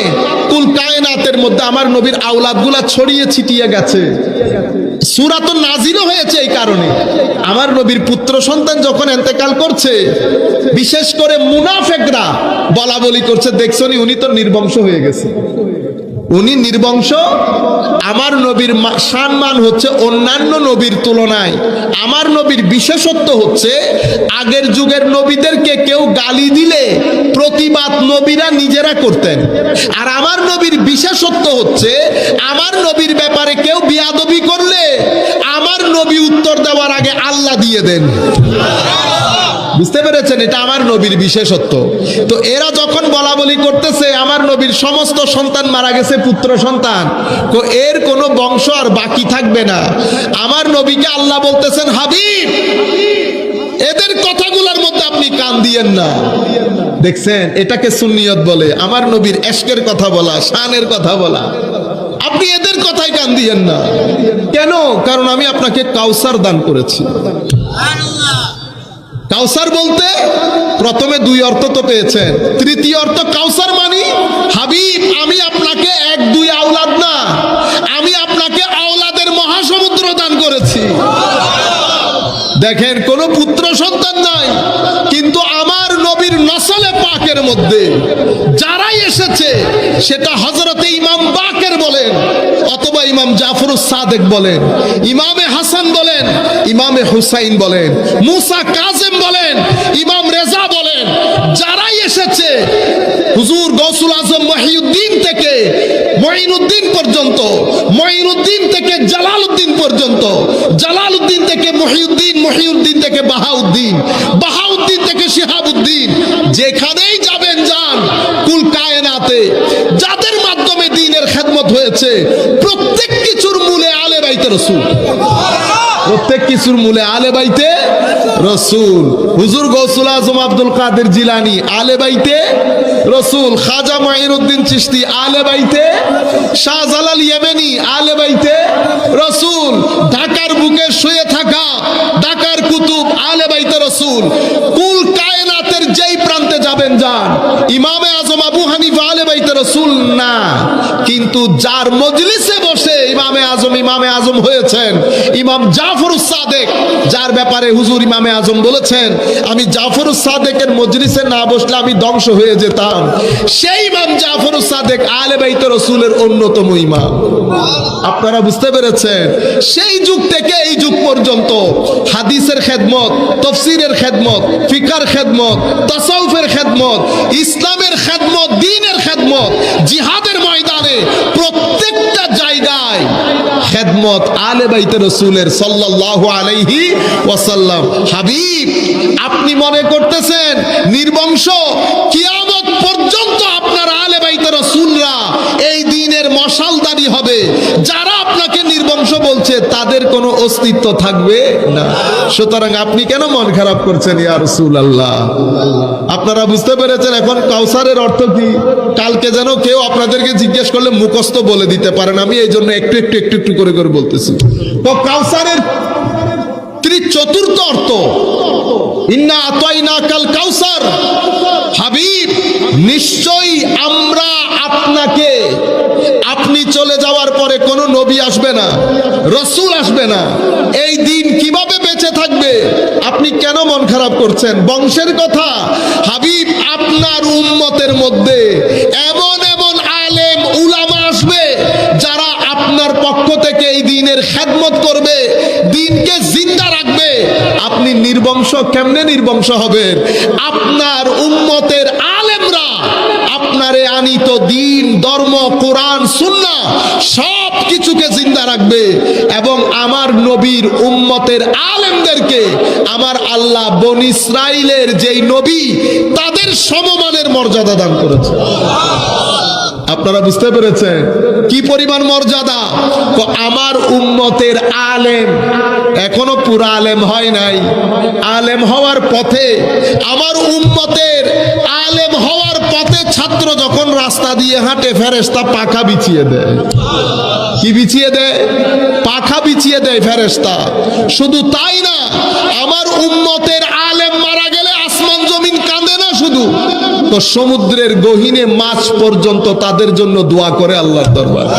কুল কায়নাতের মধ্যে আমার নবীর আওলাদগুলা ছড়িয়ে ছিটিয়ে গেছে। সূরা তো নাজিলও হয়েছে এই কারণে। আমার নবীর পুত্র সন্তান যখন ইন্তেকাল করছে, বিশেষ করে মুনাফিকরা বলা বলি করছে, দেখছনি উনি তো নির্বংশ হয়ে গেছে, উনি নির্বংশ। আমার নবীর সম্মান হচ্ছে অন্যান্য নবীর তুলনায় আমার নবীর বিশেষত্ব হচ্ছে, আগের যুগের নবীদেরকে কেউ গালি দিলে প্রতিবাদ নবীরা নিজেরা করতেন। আর আমার নবীর বিশেষত্ব হচ্ছে, আমার নবীর ব্যাপারে কেউ বিয়াদবি করলে আমার নবী উত্তর দেওয়ার আগে আল্লাহ দিয়ে দেন। বুঝতে পেরেছেন? এটা আমার নবীর বিশেষত্ব। তো এরা যখন বলা বলি করতেছে আমার নবীর সমস্ত সন্তান মারা গেছে, পুত্র সন্তান, তো এর কোনো বংশ আর বাকি থাকবে না, আমার নবীকে আল্লাহ বলতেছেন, হাবিব, এদের কথাগুলোর মধ্যে আপনি কান দিয়েন না। দেখছেন, এটাকে সুন্নিয়ত বলে, আমার নবীর এশকের কথা বলা, শানের কথা বলা। আপনি এদের কথাই কান দিয়েন না। কেন? কারণ আমি আপনাকে কাউসার দান করেছি। কাউসার বলতে প্রথমে দুই অর্থ তো পেয়েছেন, তৃতীয় অর্থ কাউসার মানি, হাবিব, আমি আপনাকে এক দুই আওলাদ না, আমি আপনাকে আওলাদের মহাসমুদ্র দান করেছি। দেখেন, কোন পুত্র সন্তান নাই, কিন্তু আমার নবীর নসলে পাকের মধ্যে যারাই এসেছে, সেটা হযরতে ইমাম বাকের বলেন, অথবা ইমাম জাফরুস সাদেক বলেন, ইমামে হাসান বলেন, ইমামে হুসাইন বলেন, মুসা কাজেম বলেন, ইমাম রেজা বলেন, যারাই এসেছে, হুজুর গৌসুল আজম মহিউদ্দিন থেকে মঈনুদ্দিন পর্যন্ত, মঈনুদ্দিন থেকে জালালউদ্দিন পর্যন্ত, জালালউদ্দিন থেকে মহিউদ্দিন, মহিউদ্দিন থেকে বাহাউদ্দিন, বাহাউদ্দিন থেকে শিহাবুদ্দিন, যেখানেই যাবেন যান, কুল কায়নাতে যাদের মাধ্যমে দ্বীনের খেদমত হয়েছে, প্রত্যেক কিছুর মূলে আলে বাইতে রাসূল, প্রত্যেক কিছুর মূলে আলে বাইতে রাসূল। হুজুর গৌসুল আজম আব্দুল কাদের জিলানী আলে বাইতে রাসূল, খাজা মাইনুদ্দিন চিশতি আলে বাইতে, শাহজালাল ইয়েমেনি আলে বাইতে রাসূল, ঢাকার বুকে শুয়ে থাকা ঢাকার কুতুব আলে বাইতে রাসূল। কুল কায়নাতের যেই প্রান্তে যাবেন যান, ইমামে আজম আবু হানিফা আলে বাইতে রাসূল না, কিন্তু যার মজলিসে বসে ইমামে আজম হয়েছেন, ইমাম জাফরুস সাদেক, যার ব্যাপারে হুজুর ইমামে আজম বলেছেন, আমি জাফরুস সাদেকের মজলিসে না বসলে আমি ধ্বংস হয়ে যেতাম, সেই ইমাম জাফরুস সাদেক আলে বাইতে রাসূলের অন্যতম ইমাম। আপনারা বুঝতে পেরেছেন? সেই যুগ থেকে এই যুগ পর্যন্ত হাদিসের খেদমত, তাফসীরের খেদমত, ফিকার খেদমত, তাসাউফের খেদমত, ইসলামের খেদমত, দ্বীনের খেদমত, জিহাদের প্রত্যেকটা জায়গায় খেদমত আলে বাইতে রাসূলের সাল্লাল্লাহু আলাইহি ওয়াসাল্লাম। হাবিব, আপনি মনে করতেছেন নির্বংশ কিয়ামত পর্যন্ত আপনার আলে বাইতে রাসূলরা এই দ্বীনের মশালদারি হবে? যারা আপনাকে নির্বংশ বলছে তাদের কোনো অস্তিত্ব থাকবে না। সুতরাং আপনি কেন মন খারাপ করছেন ইয়া রাসূলুল্লাহ? আপনারা বুঝতে পেরেছেন এখন কাউসারের অর্থ কি? কালকে যেন কেউ আপনাদেরকে জিজ্ঞেস করলে মুখস্থ বলে দিতে পারেন, আমি এই জন্য একটু একটু একটু একটু করে করে বলতেছি। তো কাউসারের চতুর্থ অর্থ ইন্না আতাইনাকাল কাউসার। হাবিব, নিশ্চয়ই আমরা আপনাকে, আপনি চলে যাওয়ার পরে কোনো নবী আসবে না, রাসূল আসবে না, এই দিন কিভাবে বেঁচে থাকবে? আপনি কেন মন খারাপ করছেন? বংশের কথা। হাবিব, আপনার উম্মতের মধ্যে এমন এমন আলেম উলামা আসবে যারা আপনার পক্ষ থেকে এই দ্বীনের খেদমত করবে, দ্বীনকে জিন্দা রাখবে। আপনি নির্বংশ কেমনে নির্বংশ হবেন? আপনার উম্মতের আলেমরা আপনারে আনিত দ্বীন, ধর্ম, কোরআন, সুন্নাহ সব কিছুকে জিন্দা রাখবে এবং আমার নবীর উম্মতের আলেমদেরকে আমার আল্লাহ বনী ইসরাইলের যেই নবী তাদের সমমানের মর্যাদা দান করেছে। আপনারা বুঝতে পেরেছেন কি পরিমাণ মর্যাদা? তো আমার উম্মতের আলেম এখনো পুরা আলেম হয় নাই, আলেম হওয়ার পথে। আমার উম্মতের আলেম হওয়ার পথে ছাত্র যখন রাস্তা দিয়ে হাঁটে, ফেরেশতা পাখা বিছিয়ে দেয়। কি বিছিয়ে দেয়? পাখা বিছিয়ে দেয় ফেরেশতা। শুধু তাই না, আমার উম্মতের আলেম মারা গেলে আসমান জমিন কাঁদে না শুধু, তো সমুদ্রের গহীনে মাছ পর্যন্ত তাদের জন্য দোয়া করে আল্লাহর দরবারে।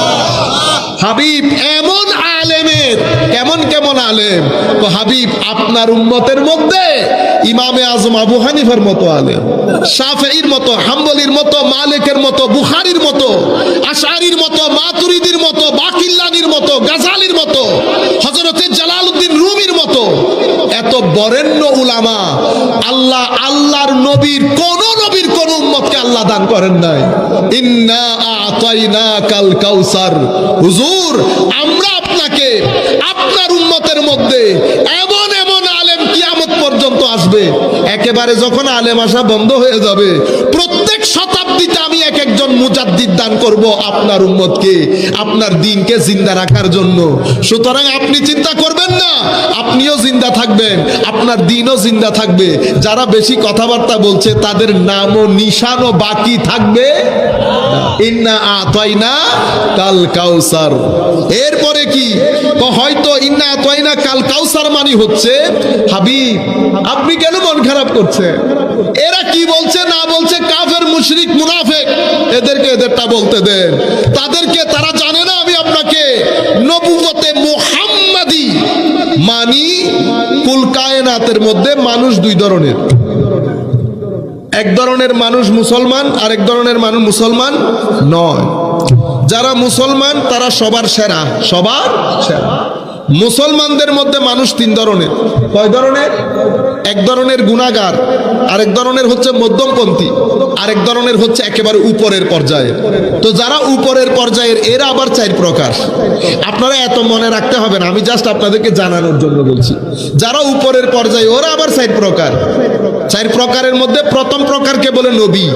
হাবিব, এমন আলেমের কেমন কেমন আলেম? তো হাবিব, আপনার উম্মতের মধ্যে ইমামে আজম আবু হানিফার মতো আলেম, শাফিঈর মতো, হাম্বলির মতো, মালিকের মতো, বুখারীর মতো, আশআরীর মতো, মাতুরিদির মতো, বাকিল্লানির মতো, গাজালির মতো, হযরতে জালালউদ্দিন রুমির মতো এত বরেণ্য উলামা আল্লাহর নবীর কোন উম্মতকে আল্লাহ দান করেন নাই। ইন্না আতাইনাকাল কাউসার। হুজুর, আমরা আপনাকে, আপনার উম্মতের মধ্যে এমন এমন আলেম কিয়ামত পর্যন্ত আসবে, একেবারে যখন আলেম আসা বন্ধ হয়ে যাবে, প্রত্যেক শতাব্দীতে আমি এক একজন মুজাদ্দিদ দান করব আপনার উম্মতকে, আপনার দ্বীনকে জিন্দা রাখার জন্য। সুতরাং আপনি চিন্তা করবেন না, আপনিও জিন্দা থাকবেন, আপনার দ্বীনও জিন্দা থাকবে। যারা বেশি কথাবার্তা বলছে তাদের নামও নিশানও বাকি থাকবে। ইন্না আতাইনা কাল কাউসার। এরপরে কি? তো হয়তো ইন্না আতাইনা কাল কাউসার মানে হচ্ছে, হাবিব আপনি কেন মন খারাপ করছেন? এরা কি বলছে না বলছে, কাফের, মুশরিক, মুনাফিক, এদেরকে এদেরটা বলতে দেন। তাদেরকে, তারা জানে না আমি আপনাকে নবুয়তে মুহাম্মাদি মানি। কুল কায়নাতের মধ্যে মানুষ দুই ধরনের, এক ধরনের মানুষ মুসলমান, আর এক ধরনের মানুষ মুসলমান নয়। যারা মুসলমান তারা সবার সেরা, সবার সেরা। মুসলমানদের মধ্যে মানুষ তিন ধরনের। কয় ধরনের? এক ধরনের গুনাহগার, আরেক ধরনের হচ্ছে মধ্যমপন্থী, আরেক ধরনের হচ্ছে একেবারে উপরের পর্যায়ে। তো যারা উপরের পর্যায়ের এরা আবার চার প্রকার। আপনারা এত মনে রাখতে হবে না, আমি জাস্ট আপনাদেরকে জানানোর জন্য বলছি। যারা উপরের পর্যায়ে ওরা আবার চার প্রকার। চার প্রকারের মধ্যে প্রথম প্রকারকে বলে নবী,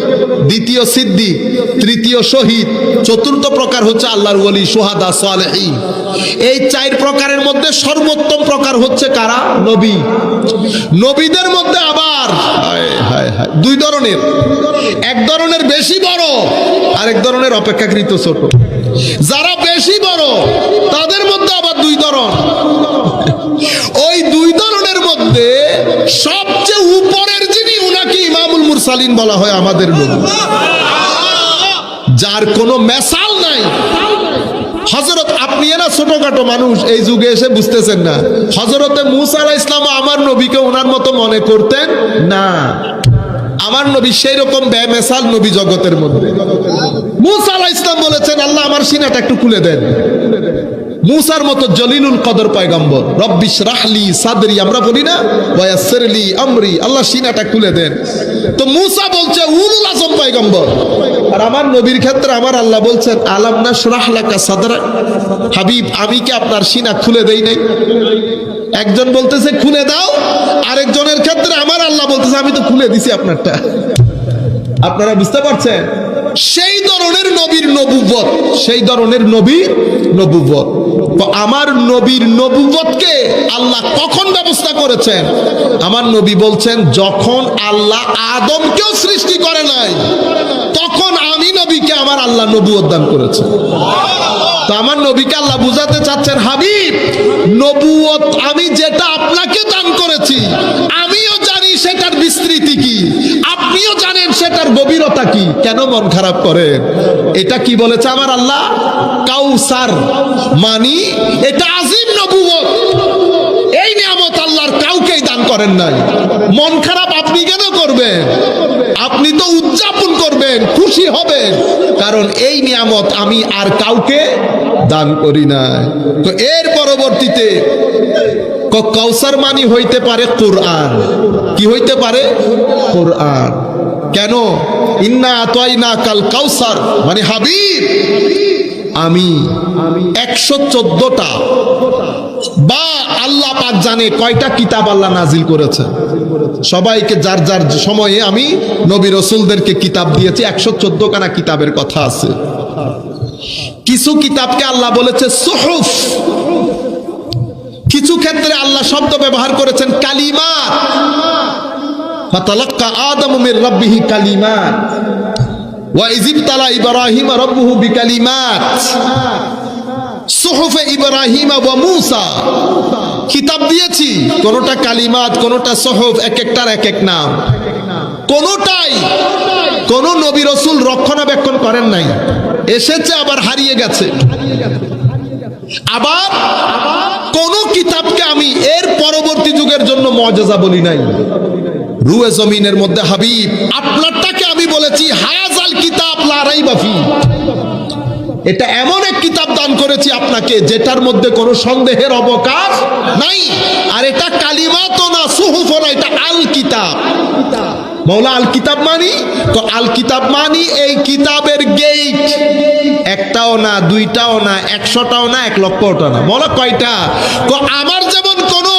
দ্বিতীয় সিদ্দিক, তৃতীয় শহীদ, চতুর্থ প্রকার হচ্ছে আল্লাহর ওলি, সুহাদা, সালেহীন। এই চার প্রকারের মধ্যে সর্বোত্তম প্রকার হচ্ছে কারা? নবী। নবীদের মধ্যে আবার দুই ধরনের, এক ধরনের বেশি বড়, আরেক ধরনের অপেক্ষাকৃত ছোট। যারা বেশি বড় তাদের মধ্যে আবার দুই ধরন। ওই দুই ধরনের মধ্যে সবচেয়ে উপরের যিনি, উনাকে ইমামুল মুরসালিন বলা হয়, আমাদের নবী, যার কোনো মেসাল নাই। হযরত, আপনি এরা ছোটখাটো মানুষ এই যুগে এসে বুঝতেছেন না, হযরতে মূসা আলাইহিস সালাম আমার নবীকে ওনার মতো মনে করতেন না। আমার নবী সেই রকম বেমেসাল নবী জগতের মধ্যে। মূসা আলাইহিস সালাম বলেছেন, আল্লাহ আমার সিনাটা একটু খুলে দেন। মুসার মতো জলিলুল কদর পয়গম্বর, রব্বিশ রাহলি সাদরি, আমরা বলি না ওয়ায়াসসিরলি আমরি, আল্লাহ সিনাটা খুলে দেন। তো মুসা বলছে উলুল আজম পয়গম্বর, আর আমার নবীর ক্ষেত্রে আমার আল্লাহ বলছেন আলাম নাশরাহ লাকা সাদরাক, হাবিব আমি কি আপনার সিনা খুলে দেই নাই? একজন বলতেছে খুলে দাও, আরেকজনের ক্ষেত্রে আমার আল্লাহ বলতেছে আমি তো খুলে দিছি আপনারটা। আপনারা বুঝতে পারছেন? সেই ধরনের নবীর নবুয়ত, সেই ধরনের নবীর নবুয়ত। তো আমার নবীর নবুয়তকে আল্লাহ কখন ব্যবস্থা করেছেন? আমার নবী বলছেন যখন আল্লাহ আদমকেও সৃষ্টি করে নাই তখন আমি নবীকে আমার আল্লাহ নবুয়ত দান করেছেন। তো আমার নবীকে আল্লাহ বুঝাতে চাচ্ছেন, হাবিব নবুয়ত আমি যেটা আপনাকে দান করেছি আমিও জানি সেটার বিস্তৃতি কি, আপনিও জানেন সেটার গভীরতা কি, কেন মন খারাপ করেন? এটা কি বলেছে আমার আল্লাহ? কাউসার, মানি এটা আজিম নবুয়ত। এই নিয়ামত আল্লাহর কাউকেই দান করেন নাই। মন খারাপ আপনি কেন করবেন? আপনি তো উদযাপন করবেন, খুশি হবেন, কারণ এই নিয়ামত আমি আর কাউকে দান করি নাই। তো এর পরবর্তীতে কাউসার মানি হইতে পারে কোরআন। কি হইতে পারে? কোরআন। কেন? ইন্না আতাইনা কাল কাউসার, মানে হাবিব আমি 114টা বা আল্লাহ পাক জানে কয়টা কিতাব আল্লাহ নাজিল করেছেন। সবাইকে যার যার সময়ে আমি নবী রাসূলদেরকে কিতাব দিয়েছি, 114 খানা কিতাবের কথা আছে। কিছু কিতাবকে আল্লাহ বলেছে সুহুফ, কিছু ক্ষেত্রে আল্লাহ শব্দ ব্যবহার করেছেন কালিমাত। ফাতালাক্কা আদামু মির রাব্বিহি কালিমাত ওয়া ইযিবতালা ইব্রাহিম রাব্বুহু বিকালিমাত সুহুফে ইব্রাহিম ওয়া মূসা। কিতাব দিয়েছি, কোনটা কালিমাত, কোনটা সুহুফ, এক একটার এক এক নাম। কোনটাই কোন নবী রাসূল রক্ষণাবেক্ষণ করেন নাই, এসেছে আবার হারিয়ে গেছে। আবার কোন কিতাবকে আমি এর পরবর্তী যুগের জন্য মুআজিজা বলি নাই। রুয়ে জমিনের মধ্যে হাবিব আপনারটাকে আমি বলেছি হায়াজাল কিতাব লা রাইবা ফি, এটা এমন এক কিতাব দান করেছি আপনাকে যেটার মধ্যে কোনো সন্দেহের অবকাশ নাই। আর এটা কালিমাত না, সুহুফ না, এটা আল কিতাব। মৌলা আল কিতাব মানি, তো আল কিতাব মানি এই কিতাবের গেট একটাও না, দুইটাও না, 100টাও না, 1,00,000টা না। মৌলা কয়টা? তো আমার যেমন কোনো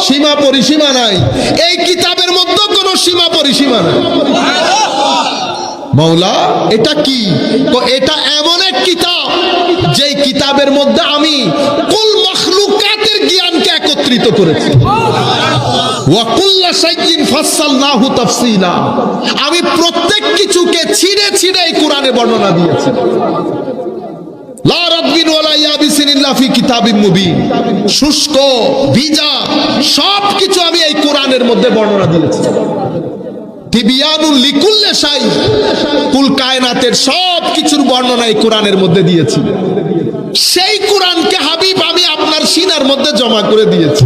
সীমা পরিসীমা নাই, এই কিতাবের মধ্যে কোনো সীমা পরিসীমা নাই। মৌলা এটা কি? তো এটা এমন এক কিতাব যেই কিতাবের মধ্যে আমি কুল মাখলুকাতের জ্ঞানকে একত্রিত করেছি। ওয়া কুল্লা শাইইন ফাসসালনাহু তাফসীলা, আমি প্রত্যেক কিছুকে ছিঁড়ে ছিঁড়ে এই কোরআনে বর্ণনা দিয়েছি। লা রাদবিন ওয়ালা ইয়াবিসিন ইল্লা ফি কিতাবিম মুবিন, শুষ্ক ভিজা সব কিছু আমি এই কোরআনের মধ্যে বর্ণনা দিয়েছি। তিবিয়ানুল লিকুল্লি শাই, কুল কায়নাতের সব কিছুর বর্ণনা এই কোরআনের মধ্যে দিয়েছি। সেই কোরআনকে হাবিব আমি আপনার সিনার মধ্যে জমা করে দিয়েছি।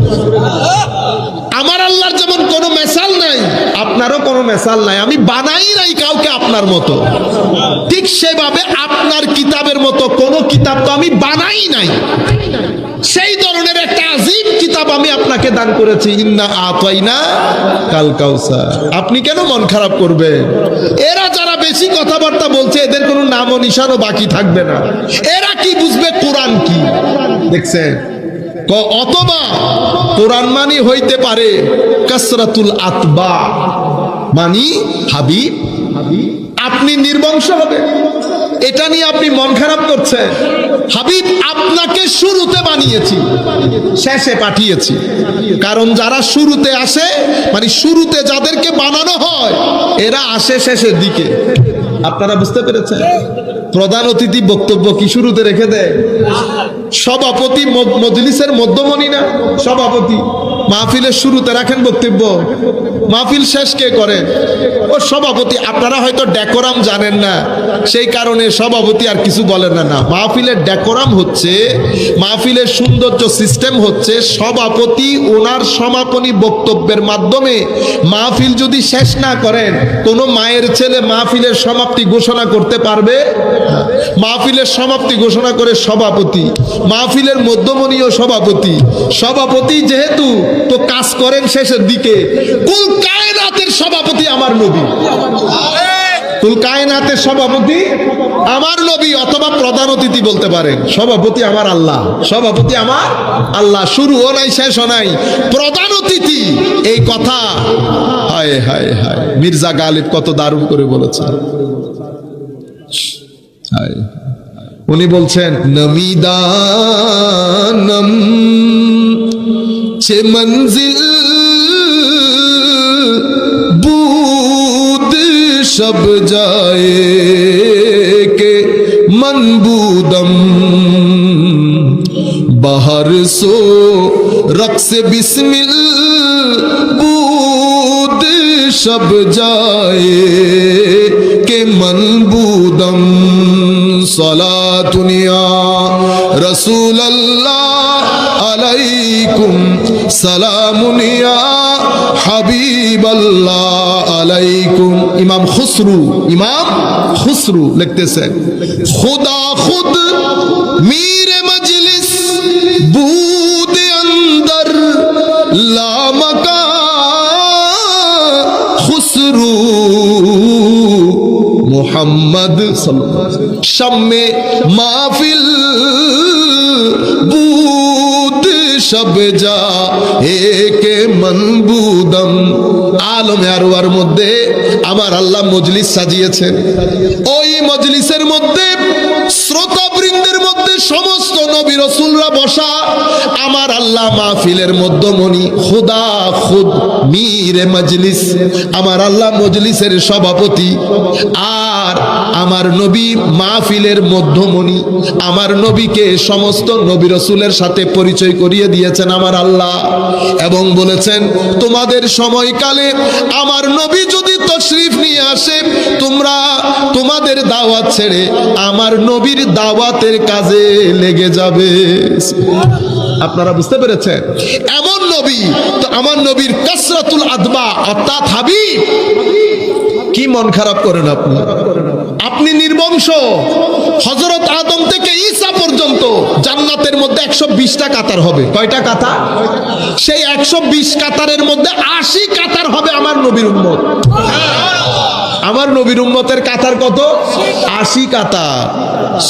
আমার আল্লাহর যেমন কোনো মেসাল নাই, আপনারও কোনো মেসাল নাই, আমি বানাই নাই কাউকে আপনার মতো। ঠিক সেভাবে আপনার কিতাবের মতো কোনো কিতাব তো আমি বানাই নাই। সেই ধরনের একটা আযীম কিতাব আমি আপনাকে দান করেছি। ইন্না আতাইনা কাল কাউসার। আপনি কেন মন খারাপ করবেন? এরা যারা বেশি কথাবার্তা বলছে এদের কোনো নাম ও নিশানও বাকি থাকবে না। এরা কি বুঝবে কোরআন কি? দেখছেন? অথবা কোরআন মানি হইতে পারে কাসরাতুল আতবা, মানি হাবিব আপনি নির্বংশ হবে, এটা নিয়ে আপনি মন খারাপ করছেন। হাবিব আপনাকে শুরুতে বানিয়েছি, শেষে পাঠিয়েছি। কারণ যারা শুরুতে আসে, মানে শুরুতে যাদেরকে বানানো হয় এরা আসে শেষের দিকে। আপনারা বুঝতে পেরেছেন? প্রধান অতিথি বক্তব্য কি শুরুতে রেখে দেয়? সভাপতি মজলিসের মধ্যমণি না? সভাপতি মাহফিলের শুরুতে রাখেন বক্তব্য, মাহফিল শেষ কে করে? ও সভাপতি। আপনারা হয়তো ডেকোরাম জানেন না, সেই কারণে সভাপতি আর কিছু বলেন না। না, মাহফিলের ডেকোরাম হচ্ছে, মাহফিলের সৌন্দর্য সিস্টেম হচ্ছে সভাপতি ওনার সমাপনী বক্তব্যের মাধ্যমে মাহফিল যদি শেষ না করেন, কোনো মায়ের ছেলে মাহফিলের সমাপ্তি ঘোষণা করতে পারবে? মাহফিলের সমাপ্তি ঘোষণা করে সভাপতি, মাহফিলের মধ্যমণীয় সভাপতি। সভাপতি যেহেতু তো কাজ করেন শেষের দিকে। কুল কায়নাতের সভাপতি আমার নবী, কুল কায়নাতের সভাপতি আমার নবী, অথবা প্রধান অতিথি বলতে পারেন। সভাপতি আমার আল্লাহ, সভাপতি আমার আল্লাহ। শুরুও নাই শেষও নাই, প্রধান অতিথি। এই কথা হায় হায় হায়, মির্জা গালিব কত দারুণ করে বলেছেন। হায়, উনি বলছেন নমিদানম ছে মঞ্জিল বুদ সব যায় কে মনবুদম বাহর সো রক্স বিসমিল বুদ সব যায় কে মনবুদম সালাতুনিয়া রাসূলুল্লাহ আলাইকুম সালামুনিয়া হাবিবাল্লাহ আলাইকুম। ইমাম খুসরু লিখতেছেন, খুদা খুদ মীর মজলিস বুদ अंदर लामका खुसरू मोहम्मद शम्मे माफिल बूद शब जा एके मनबूदम। আলমে আরওয়ার মধ্যে আমার আল্লাহ মজলিস সাজিয়েছেন। ওই মজলিসের মধ্যে শ্রোতাবৃন্দের মধ্যে সমস্ত নবী রাসূলরা বসা, আমার আল্লাহ মাহফিলের মধ্যমণি, খুদা খুদ মীরে মজলিস, আমার আল্লাহ মজলিসের সভাপতি, আর আমার নবী মাহফিলের মধ্যমণি। আমার নবীকে সমস্ত নবী রাসূলের সাথে পরিচয় করিয়ে দিয়েছেন আমার আল্লাহ, এবং বলেছেন তোমাদের সময়কালে আমার নবী যদি তশরিফ নিয়ে আসে, তোমরা তোমাদের দাওয়াত ছেড়ে আমার নবীর দাওয়াতের কাজে লেগে যাবে। আপনারা বুঝতে পেরেছেন? এমন নবী তো আমার নবীর কাসরাতুল আদবা অর্থাৎ হাবিব। কি মন খারাপ করেন আপনি? আপনি নির্বংশ। হযরত আদম থেকে ঈসা পর্যন্ত জান্নাতের মধ্যে 120টা কাতার হবে। কয়টা কাতার? সেই 120 কাতারের মধ্যে 80 কাতার হবে আমার নবীর উম্মত। আমার নবীর উম্মতের কাতার কত? 80 কাতার।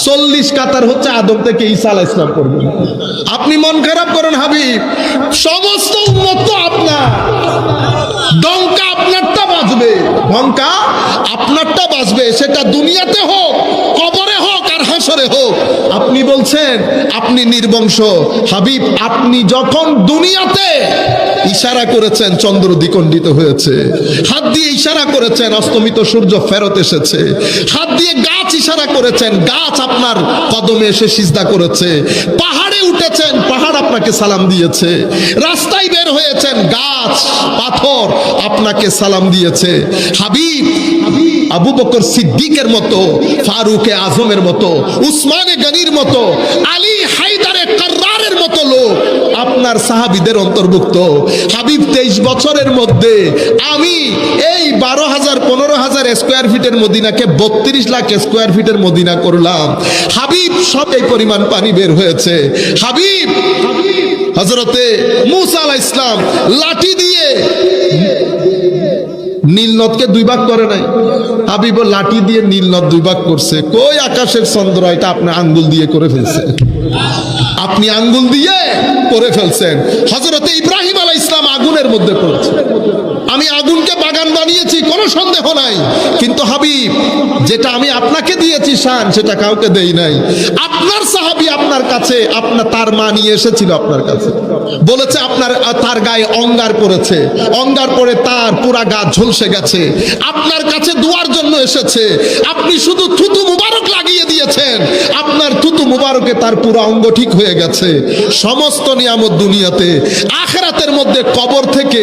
40 কাতার হচ্ছে আদম থেকে ঈসা আলাইহিস সালাম পর্যন্ত। আপনি মন খারাপ করেন হাবিব, সমস্ত উম্মত তো আপনার। ডঙ্কা আপনারটা বাজবে, ডঙ্কা আপনারটা বাজবে, সেটা দুনিয়াতে হোক, কবরে হোক, আর হাসরে হোক। আপনি বলছেন আপনি নির্বংশ। হাবিব, আপনি যখন দুনিয়াতে ইশারা করেছেন চন্দ্র দ্বিখণ্ডিত হয়েছে, হাত দিয়ে ইশারা করেছেন অস্তমিত সূর্য ফেরত এসেছে, হাত দিয়ে গাছ ইশারা করেছেন, গাছ আপনার কদমে এসে সিজদা করেছে, পাহাড়ে উঠেছেন, পাহাড় আপনাকে সালাম দিয়েছে, রাস্তায় বের হয়েছেন, গাছ পাথর আপনাকে সালাম দিয়েছে। হাবিব, আবু বকর সিদ্দিকের মতো, ফারুকে আজমের মতো, উসমানে গনির মতো, আলী হায়দারে কাররারের মতো লোক আপনার সাহাবীদের অন্তর্ভুক্ত। হাবিব, 23 বছরের মধ্যে আমি এই 12,000-15,000 স্কয়ার ফিটের মদিনাকে 32 লাখ স্কয়ার ফিটের মদিনা করলাম। হাবিব, সব এই পরিমাণ পানি বের হয়েছে। হাবিব, হযরতে মূসা আলাইহিস সালাম লাঠি দিয়ে নীল নদকে 2 ভাগ করে নাই। হাবিব লাঠি দিয়ে নীল নদ 2 ভাগ করছে। কই আকাশের চন্দ্র? এটা আপনি আঙ্গুল দিয়ে করে ফেলছেন, আপনি আঙ্গুল দিয়ে করে ফেলছেন। হযরতে ইব্রাহিম আলাইহিস সালাম আগুনের মধ্যে পড়েছে। আমি আগুনকে বাগান বানিয়েছি, কোনো সন্দেহ নাই, কিন্তু হাবিব যেটা আমি আপনাকে দিয়েছি শান, সেটা কাউকে দেই নাই। আপনার সাহাবী আপনার কাছে, তার মা নিয়ে এসেছিল আপনার কাছে, বলেছে তার গায়ে অঙ্গার পড়েছে, অঙ্গার পরে তার পুরা গা ঝলসে গেছে, আপনার কাছে দোয়ার জন্য এসেছে, আপনি শুধু থুতু মুবারক লাগিয়ে দিয়েছেন, আপনার থুতু মুবারকে তার পুরো অঙ্গ ঠিক হয়ে গেছে। সমস্ত নিয়ামত দুনিয়াতে, আখিরাতের মধ্যে কবর থেকে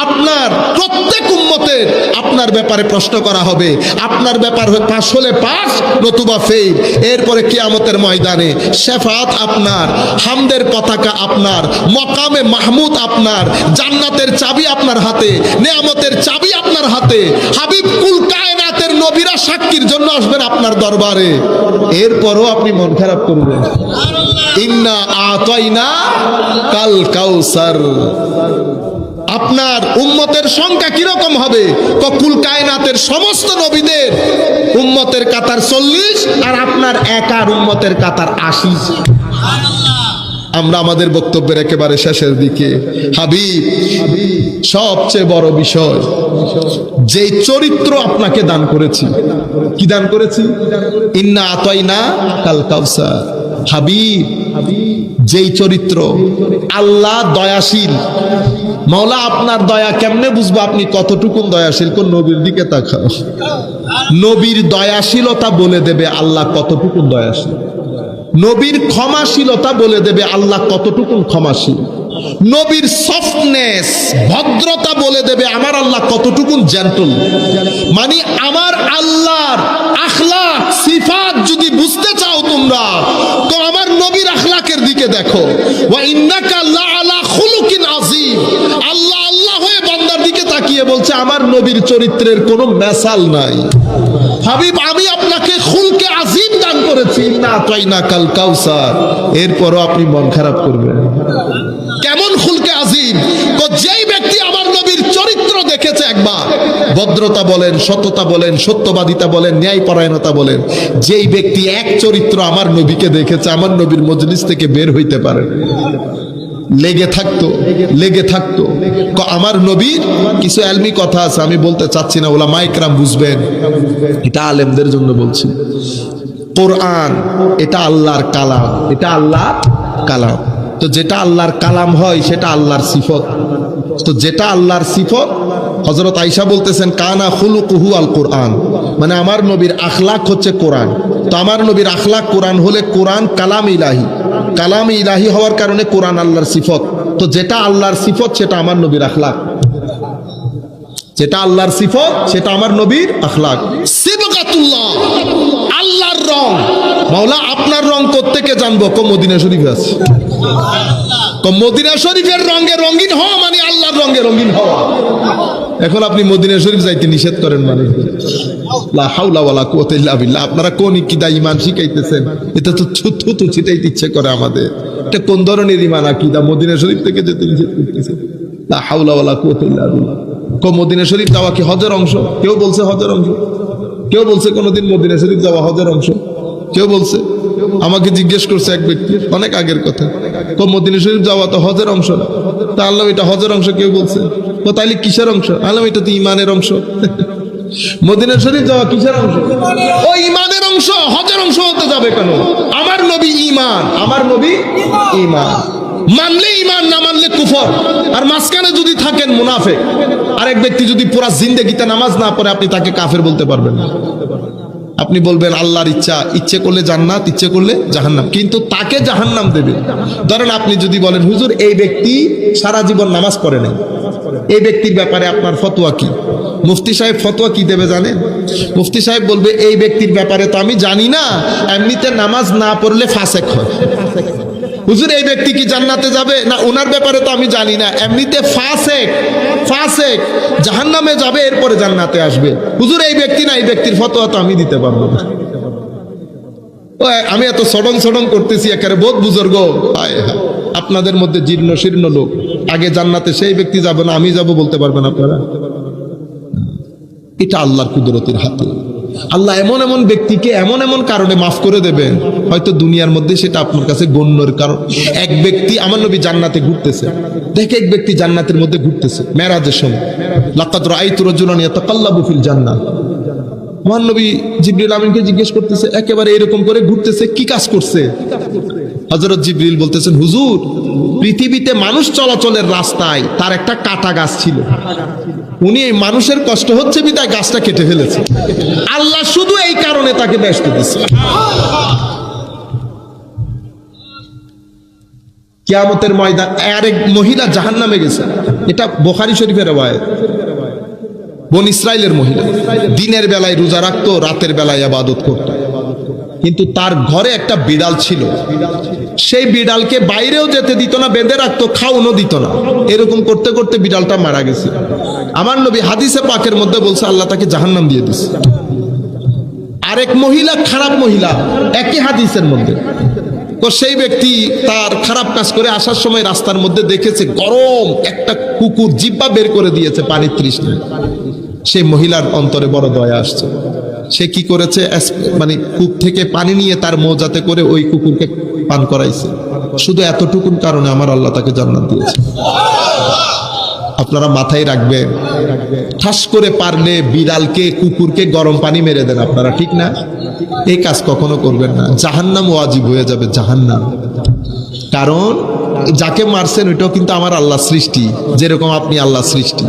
আপনার প্রত্যেক উম্মতের আপনার ব্যাপারে প্রশ্ন করা হবে। আপনার ব্যাপার পাশ হলে পাস, নতুবা ফেল। এরপরে কিয়ামতের ময়দানে শেফাত আপনার, হামদের পতাকা আপনার, মকামে মাহমুদ আপনার, জান্নাতের চাবি আপনার হাতে, নিয়ামতের চাবি আপনার হাতে। হাবিব কুল কায়নাতের নবীরা সাক্ষীর জন্য আসবেন আপনার দরবারে। এরপরও আপনি মন খারাপ করবেন। ইন্না আতাইনা কাল কাউসার। আপনার উম্মতের সংখ্যা কিরকম হবে? কুল কায়নাতের সমস্ত নবীদের উম্মতের কাতার 40 আর আপনার একার উম্মতের কাতার 80। আমরা আমাদের বক্তব্যের একেবারে শেষের দিকে। হাবিব, সবচেয়ে বড় বিষয়, যে চরিত্র আপনাকে দান করেছি। কি দান করেছি? ইন্না আতাইনা কাল কাউসার। হাবিব, যেই চরিত্র, আল্লাহ দয়াশীল। মাওলা আপনার দয়া কেমনে বুঝবো আপনি কতটুকুন দয়াশীল? কোন নবীর দিকে তাকাও, নবীর দয়াশীলতা বলে দেবে আল্লাহ কতটুকুন দয়াশীল। নবীর ক্ষমাশীলতা বলে দেবে আল্লাহ কতটুকুন ক্ষমাশীল। নবীর সফটনেস, ভদ্রতা বলে দেবে আমার আল্লাহ কতটুকুন জেন্টল। মানে আমার আল্লাহর আখলাক সিফাত যদি বুঝতে চাও তোমরা, তো আমার নবীর আখলাকের দিকে দেখো। ওয়া ইন্নাকা লাআলা খুলুকিন আযীম। আল্লাহ আল্লাহ হয়ে বান্দার দিকে তাকিয়ে বলছে আমার নবীর চরিত্রের কোনো মেসাল নাই। হাবিব, আমি আপনাকে খুলকে আজিম দান করেছি, ইন্না আতাইনা কাল কাউসার। এরপরও আপনি মন খারাপ করবেন। কেমন খুলকে আজিম? যেই ব্যক্তি আমার নবীর চরিত্র দেখেছে একবার, ভদ্রতা বলেন, সততা বলেন, সত্যবাদিতা বলেন, ন্যায়পরায়ণতা বলেন, যেই ব্যক্তি এক চরিত্র আমার নবীকে দেখেছে, আমার নবীর মজলিস থেকে বের হইতে পারে, লেগে থাকতো। আমার নবীর কিছু এলমি কথা আছে, আমি বলতে চাচ্ছি না, ওলামা ইকরাম বুঝবেন, এটা আলেমদের জন্য বলছি। কোরআন এটা আল্লাহর কালাম, এটা আল্লাহর কালাম। তো যেটা আল্লাহর কালাম হয় সেটা আল্লাহর সিফত। তো যেটা আল্লাহর সিফত, হযরত আয়েশা বলতেছেন কানা খুলুকুহু আল কোরআন, মানে আমার নবীর আখলাক হচ্ছে কোরআন। তো আমার নবীর আখলাক কোরআন হলে কোরআন কালাম ইলাহি, কালাম ইলাহি হওয়ার কারণে কোরআন আল্লাহর সিফত। তো যেটা আল্লাহর সিফত সেটা আমার নবীর আখলাক, যেটা আল্লাহর সিফত সেটা আমার নবীর আখলাক। সিবগাতুল্লাহ, আল্লাহর রং। মাওলা আপনার রং কোত্থেকে জানবো? মদিনা শরীফে আছে। মদিনা শরীফের রঙে রঙিন হওয়া মানে আল্লাহর রঙে রঙিন হওয়া। এখন আপনি মদিনা শরীফ যাইতে নিষেধ করেন মানে লা হাওলা ওয়ালা কুওয়াতা ইল্লা বিল্লাহ। আপনারা কোন ইকিদা ঈমান শিখাইতেছেন? এটা তো থুতু ছিটাইতে ইচ্ছে করে আমাদের। এটা কোন ধরনের ঈমান আকীদা? মদিনা শরীফ থেকে যেতে নিষেধ করতেছে। লা হাওলা ওয়ালা কুওয়াতা ইল্লা বিল্লাহ। মদিনা শরীফ যাওয়া কি হজের অংশ? কেউ বলছে হজের অংশ, কেউ বলছে কোনোদিন মদিনা শরীফ যাওয়া হজের অংশ, কেউ বলছে। আমাকে জিজ্ঞেস করছে এক ব্যক্তি, অনেক আগের কথা, মদিনা শরীফ যাওয়া তো হজের অংশ না। তা আল্লাহ এটা হজের অংশ, কেউ বলছে। তাইলে কিসের অংশ? আল্লাহ এটা তো ইমানের অংশ। মদিনা শরীফ যাওয়া কিসের অংশ? ও ইমানের অংশ। হজের অংশ হতে যাবে কেন? আমার নবী ঈমান, আমার নবী ঈমান। মানলে ঈমান, না মানলে কুফর। আর মাঝখানে যদি থাকেন মুনাফিক। আরেক ব্যক্তি যদি পুরা জিন্দেগিতে নামাজ না পড়ে, আপনি তাকে কাফের বলতে পারবেন না। আপনি বলবেন আল্লাহর ইচ্ছা, ইচ্ছে করলে জান্নাত, ইচ্ছে করলে জাহান্নাম, কিন্তু তাকে জাহান্নাম দেবে। ধরেন আপনি যদি বলেন হুজুর এই ব্যক্তি সারা জীবন নামাজ পড়ে নাই, এই ব্যক্তির ব্যাপারে আপনার ফতোয়া কি? মুফতি সাহেব ফতোয়া কি দেবে জানেন? মুফতি সাহেব বলবে এই ব্যক্তির ব্যাপারে তো আমি জানি না, এমনিতে নামাজ না পড়লে ফাসেক হয়। হুজুর এই ব্যক্তি কি জান্নাতে যাবে? না, ওনার ব্যাপারে তো আমি জানি না, এমনিতে ফাসেক জাহান্নামে যাবে, এরপরে জান্নাতে আসবে। হুজুর এই ব্যক্তি না, এই ব্যক্তির ফতোয়া তো আমি দিতে পারবো না। আমি এত সডং করতেছি, একেবারে বহুত বুজুর্গ। আপনাদের মধ্যে জীর্ণ শীর্ণ লোক, আগে জান্নাতে সেই ব্যক্তি যাবে না, আমি যাব বলতে পারবেন আপনারা? এটা আল্লাহর কুদরতের হাতে। আল্লাহ এমন এমন ব্যক্তিকে এমন এমন কারণে মাফ করে দেবেন, হয়তো দুনিয়ার মধ্যে সেটা আপনার কাছে গণ্যের কারণ। এক ব্যক্তি, আমার নবী জান্নাতে ঘুরতেছে, দেখে এক ব্যক্তি জান্নাতের মধ্যে ঘুরতেছে মেরাজের সময়। লাকাদ রাআইতু রাজুলান ইয়াতাকাল্লাবু ফিল জান্নাহ। আমার নবী জিবরিল আমিনকে জিজ্ঞেস করতেছে, একেবারে এরকম করে ঘুরতেছে, কি কাজ করছে? হযরত জিবরিল বলতেছেন, হুজুর, পৃথিবীতে মানুষ চলাচলের রাস্তায় তার একটা কাটা গাছ ছিল, উনি এই মানুষের কষ্ট হচ্ছে বিধায় গাছটা কেটে ফেলেছে, আল্লাহ শুধু এই কারণে তাকে ব্যস্ত দিচ্ছে। কিয়ামতের ময়দান আরেক মহিলা জাহান্নামে গেছে, এটা বুখারী শরীফের রওয়ায়াত। বনি ইসরাইলের মহিলা দিনের বেলায় রোজা রাখতো, রাতের বেলায় ইবাদত করতো, কিন্তু তার ঘরে একটা বিড়াল ছিল, সেই বিড়ালকে বাইরেও যেতে দিত না, বেঁধে রাখতো, খাওয়ানো দিত না। এরকম করতে করতে বিড়ালটা মারা গেছে। আমার নবী হাদিসে পাকের মধ্যে বলছে আল্লাহ তাকে জাহান্নাম দিয়ে দিছে। আরেক মহিলা, খারাপ মহিলা, একই হাদিসের মধ্যে, তো সেই ব্যক্তি তার খারাপ কাজ করে আসার সময় রাস্তার মধ্যে দেখেছে গরম একটা কুকুর জিব্বা বের করে দিয়েছে পানির তৃষ্ণায়। সেই মহিলার অন্তরে বড় দয়া আসছে, সে কি করেছে, মানে কূপ থেকে পানি নিয়ে তার মৌজাতে করে ওই কুকুরকে পান করাইছে। শুধু এতটুকুন কারণে আমার আল্লাহ তাকে জান্নাত দিয়েছে। আপনারা মাথায় রাখবেন, ঠাস করে পারলে বিড়ালকে, কুকুরকে গরম পানি মেরে দেন আপনারা, ঠিক না? এই কাজ কখনো করবেন না, জাহান্নাম ওয়াজিব হয়ে যাবে, জাহান্নাম। কারণ যাকে মারছেন ওইটাও কিন্তু আমার আল্লাহ সৃষ্টি, যেরকম আপনি আল্লাহ সৃষ্টি।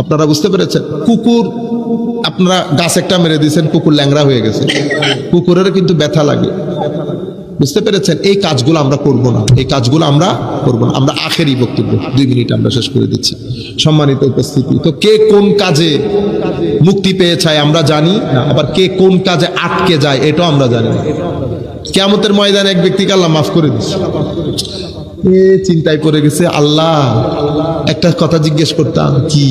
আপনারা বুঝতে পেরেছেন? কুকুর, আপনারা গাছ একটা মেরে দিয়েছেন, কুকুর ল্যাংড়া হয়ে গেছে, কুকুরের কিন্তু ব্যথা লাগে, বুঝতে পেরেছেন? এই কাজগুলো আমরা করব না, এই কাজগুলো আমরা করব না। আমরা আখেরি বক্তব্য 2 মিনিট আমরা শেষ করে দিচ্ছি। সম্মানিত উপস্থিতি, তো কে কোন কাজে মুক্তি পেয়ে চায় আমরা জানি না, আবার কে কোন কাজে আটকে যায় এটাও আমরা জানি না। কিয়ামতের ময়দানে এক ব্যক্তিকে আল্লাহ মাফ করে দিচ্ছে, চিন্তায় পড়ে গেছে, আল্লাহ একটা কথা জিজ্ঞেস করতাম, কি?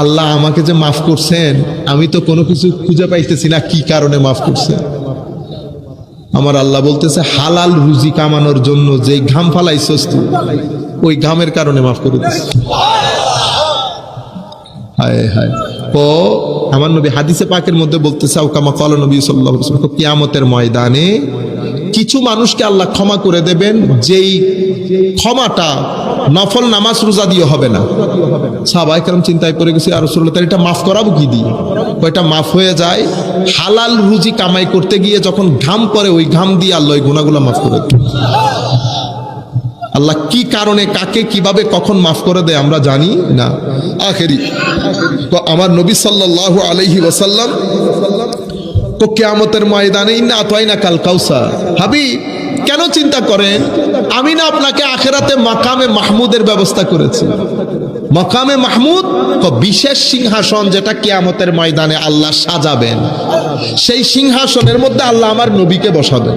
আল্লাহ আমাকে যে মাফ করছেন, আমি তো কোনো কিছু খুঁজে পাইতেছি না, কি কারণে মাফ করছেন? আমার আল্লাহ বলতেছে, হালাল রুজি কামানোর জন্য যে ঘাম ফালাইছস তুই, ওই ঘামের কারণে মাফ করে দিস। হায় হায়। ও আমার নবী হাদিসে পাকের মধ্যে বলতেছে, কামা ক্বালা নবী সাল্লাল্লাহু আলাইহি ওয়াসাল্লাম, কিয়ামতের ময়দানে কিছু মানুষকে আল্লাহ ক্ষমা করে দেবেন, যেই ক্ষমাটা নফল নামাজ রোজা দিয়ে হবে না। সাহাবায়ে কেরাম চিন্তায় পড়ে গেছে, ইয়া রাসূলুল্লাহ, তাহলে এটা মাফ করাবো কি দিয়ে? ওইটা মাফ হয়ে যায় হালাল রুজি কামাই করতে গিয়ে যখন ঘাম পড়ে, ওই ঘাম দিয়ে আল্লাহ ওই গুনাহগুলো মাফ করে দেয়। আল্লাহ কি কারণে, কাকে, কিভাবে, কখন মাফ করে দেয় আমরা জানি না। আখেরি তো আমার নবী সাল্লাল্লাহু আলাইহি ওয়াসাল্লাম তো কিয়ামতের ময়দানে ইন্না আতাইনা কাল কাউসার, হাবিব কেন চিন্তা করেন, আমি না আপনাকে আখেরাতে মাকামে মাহমুদের ব্যবস্থা করেছি। মাকামে মাহমুদ বিশেষ সিংহাসন, যেটা কিয়ামতের ময়দানে আল্লাহ সাজাবেন, সেই সিংহাসনের মধ্যে আল্লাহ আমার নবীকে বসাবেন।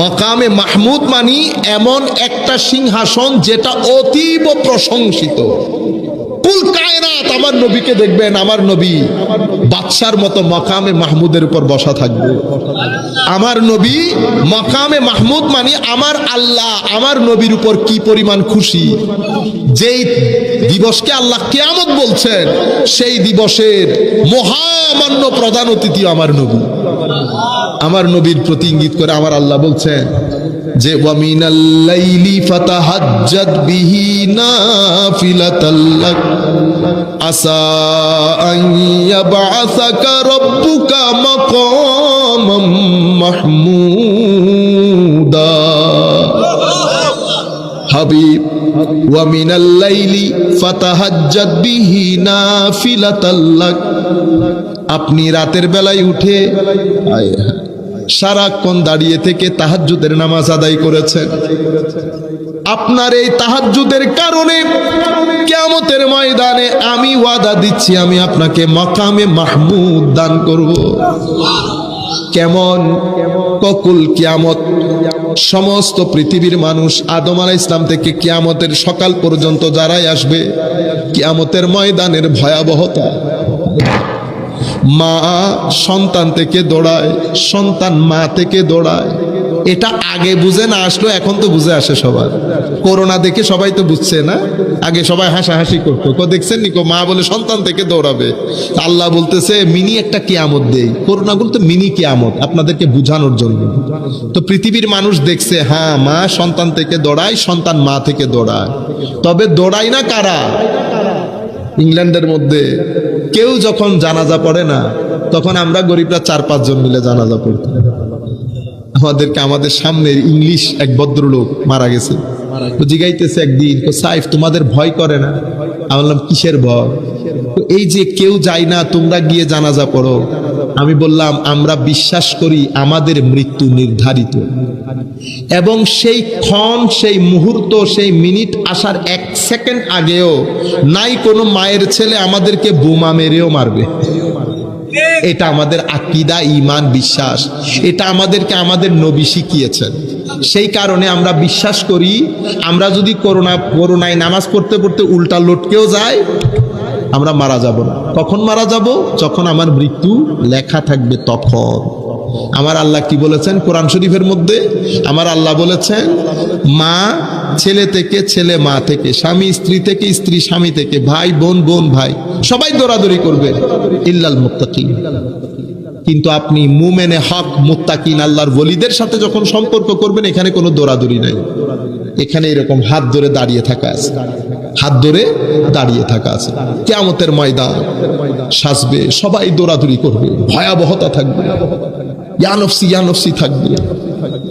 মাকামে মাহমুদ মানি এমন একটা সিংহাসন যেটা অতীব প্রশংসিত। কুল কায়নাত আমার নবীকে দেখবেন, আমার নবী বাদশার মতো মাকামে মাহমুদের উপর বসা থাকবে। আমার নবী মাকামে মাহমুদ মানে আমার আল্লাহ আমার নবীর উপর কি পরিমাণ খুশি। যেই দিবসকে আল্লাহ কিয়ামত বলছেন, সেই দিবসের মহামান্য প্রধান অতিথি আমার নবী। আমার নবীর প্রতি ইঙ্গিত করে আমার আল্লাহ বলছেন যে ওয়ামিনাল লাইলি ফাতাহাজ্জাদ বিহি নাফিলাতাল লাক আসা আন ইয়াবআসাকা রাব্বুকা মাকামাম মাহমুদা। হাবিব ওয়ামিনাল লাইলি ফাতাহাজ্জাদ বিহি নাফিলাতাল লাক, আপনি রাতের বেলায় উঠে সারাক্ষণ দাঁড়িয়ে থেকে তাহাজ্জুদের নামাজ আদায় করেছেন। আপনার এই তাহাজ্জুদের কারণে কিয়ামতের ময়দানে আমি ওয়াদা দিচ্ছি, আমি আপনাকে মাকামে মাহমুদ দান করব। কেমন? ককুল কিয়ামত, সমস্ত পৃথিবীর মানুষ আদম আলাইহিস সালাম থেকে কিয়ামতের সকাল পর্যন্ত যারাই আসবে, কিয়ামতের ময়দানের ভয়াবহতা। মা সন্তান থেকে দৌড়ায়, সন্তান মা থেকে দৌড়ায়। এটা আগে বুঝে না আসলো, এখন তো বুঝে আসে সবার। করোনা দেখে সবাই তো বুঝছে না, আগে সবাই হাসাহাসি করতো, দেখছেন নিকো মা বলে সন্তান থেকে দৌড়াবে। আল্লাহ বলতেছে মিনি একটা কিয়ামত দেই। করোনা গুলো তো মিনি কিয়ামত, আপনাদেরকে বুঝানোর জন্য। তো পৃথিবীর মানুষ দেখছে, হ্যাঁ মা সন্তান থেকে দৌড়ায়, সন্তান মা থেকে দৌড়ায়। তবে দৌড়ায় না কারা? ইংল্যান্ডের মধ্যে কেউ যখন জানাজা পড়ে না, তখন আমরা গরিবরা 4-5 জন মিলে জানাজা পড়তাম। আমাদেরকে আমাদের সামনের ইংলিশ এক ভদ্রলোক মারা গেছে, তো জিগাইতেছে একদিন, তো সাইফ তোমাদের ভয় করে না? আমি বললাম কিসের ভয়? তো এই যে কেউ যায় না, তোমরা গিয়ে জানাজা পড়ো। আমি বললাম আমরা বিশ্বাস করি আমাদের মৃত্যু নির্ধারিত, এবং সেই ক্ষণ, সেই মুহূর্ত, সেই মিনিট আসার 1 সেকেন্ড আগেও নাই কোনো মায়ের ছেলে আমাদেরকে বোমা মেরেও মারবে। এটা আমাদের আকীদা, ঈমান, বিশ্বাস। এটা আমাদেরকে আমাদের নবী শিখিয়েছেন। সেই কারণে আমরা বিশ্বাস করি আমরা যদি করোনায় নামাজ পড়তে পড়তে উল্টা লটকেও যায়, আমরা মারা যাব না। কখন মারা যাব? যখন আমার মৃত্যু লেখা থাকবে তখন। আমার আল্লাহ কি বলেছেন কোরআন শরীফের মধ্যে? আমার আল্লাহ বলেছেন মা ছেলে থেকে, ছেলে মা থেকে, স্বামী স্ত্রী থেকে, স্ত্রী স্বামী থেকে, ভাই বোন, বোন ভাই, সবাই দৌড়াদৌড়ি করবে ইল্লাল মুত্তাকিন। কিন্তু আপনি মুমিনে হক মুত্তাকিন আল্লাহর ওলিদের সাথে যখন সম্পর্ক করবেন, এখানে কোনো দৌড়াদৌড়ি নাই। এখানে এরকম হাত ধরে দাঁড়িয়ে থাকা আছে, হাত ধরে দাঁড়িয়ে থাকা আছে। কিয়ামতের ময়দান সাজবে, সবাই দৌড়াদৌড়ি করবে, ভয়াবহতা থাকবে, ইয়া নফসি ইয়া নফসি থাকবে।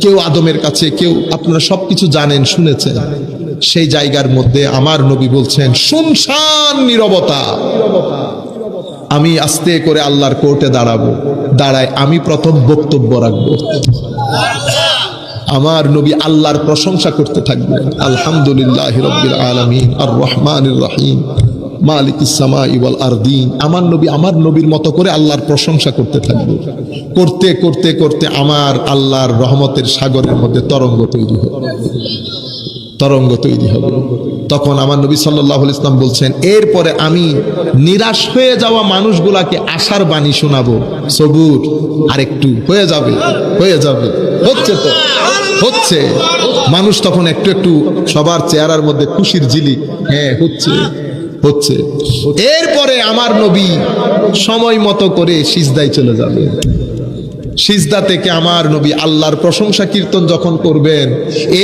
কেউ আদমের কাছে, কেউ, আপনারা সবকিছু জানেন, শুনেছেন। সেই জায়গার মধ্যে আমার নবী বলছেন শুনশান নীরবতা। আমি আস্তে করে আল্লাহর কোর্টে দাঁড়াবো, দাঁড়ায় আমি প্রথম বক্তব্য রাখবো। আমার নবী আল্লাহর প্রশংসা করতে থাকবেন, আলহামদুলিল্লাহি রাব্বিল আলামিন আর রহমানির রহিম মালিকিস সামাই ওয়াল আরদিন। আমার নবী আমার নবীর মতো করে আল্লাহর প্রশংসা করতে থাকবে। করতে করতে করতে আমার আল্লাহর রহমতের সাগরের মধ্যে তরঙ্গ তৈরি হবে, তরঙ্গ তৈরি হবে। তখন আমার নবী সাল্লাল্লাহু আলাইহি ওয়াসাল্লাম বলছেন এরপরে আমি নিরাশ হয়ে যাওয়া মানুষগুলাকে আশার বাণী শোনাবো, সবুর, আরেকটু হয়ে যাবে, হয়ে যাবে, হচ্ছে তো হচ্ছে। মানুষ তখন একটু একটু সবার চেহারার মধ্যে খুশির ঝিলিক, হ্যাঁ হচ্ছে হচ্ছে। এরপরে আমার নবী সময় মতো করে সিজদায় চলে যাবে। সিজদা থেকে আমার নবী আল্লাহর প্রশংসা কীর্তন যখন করবেন,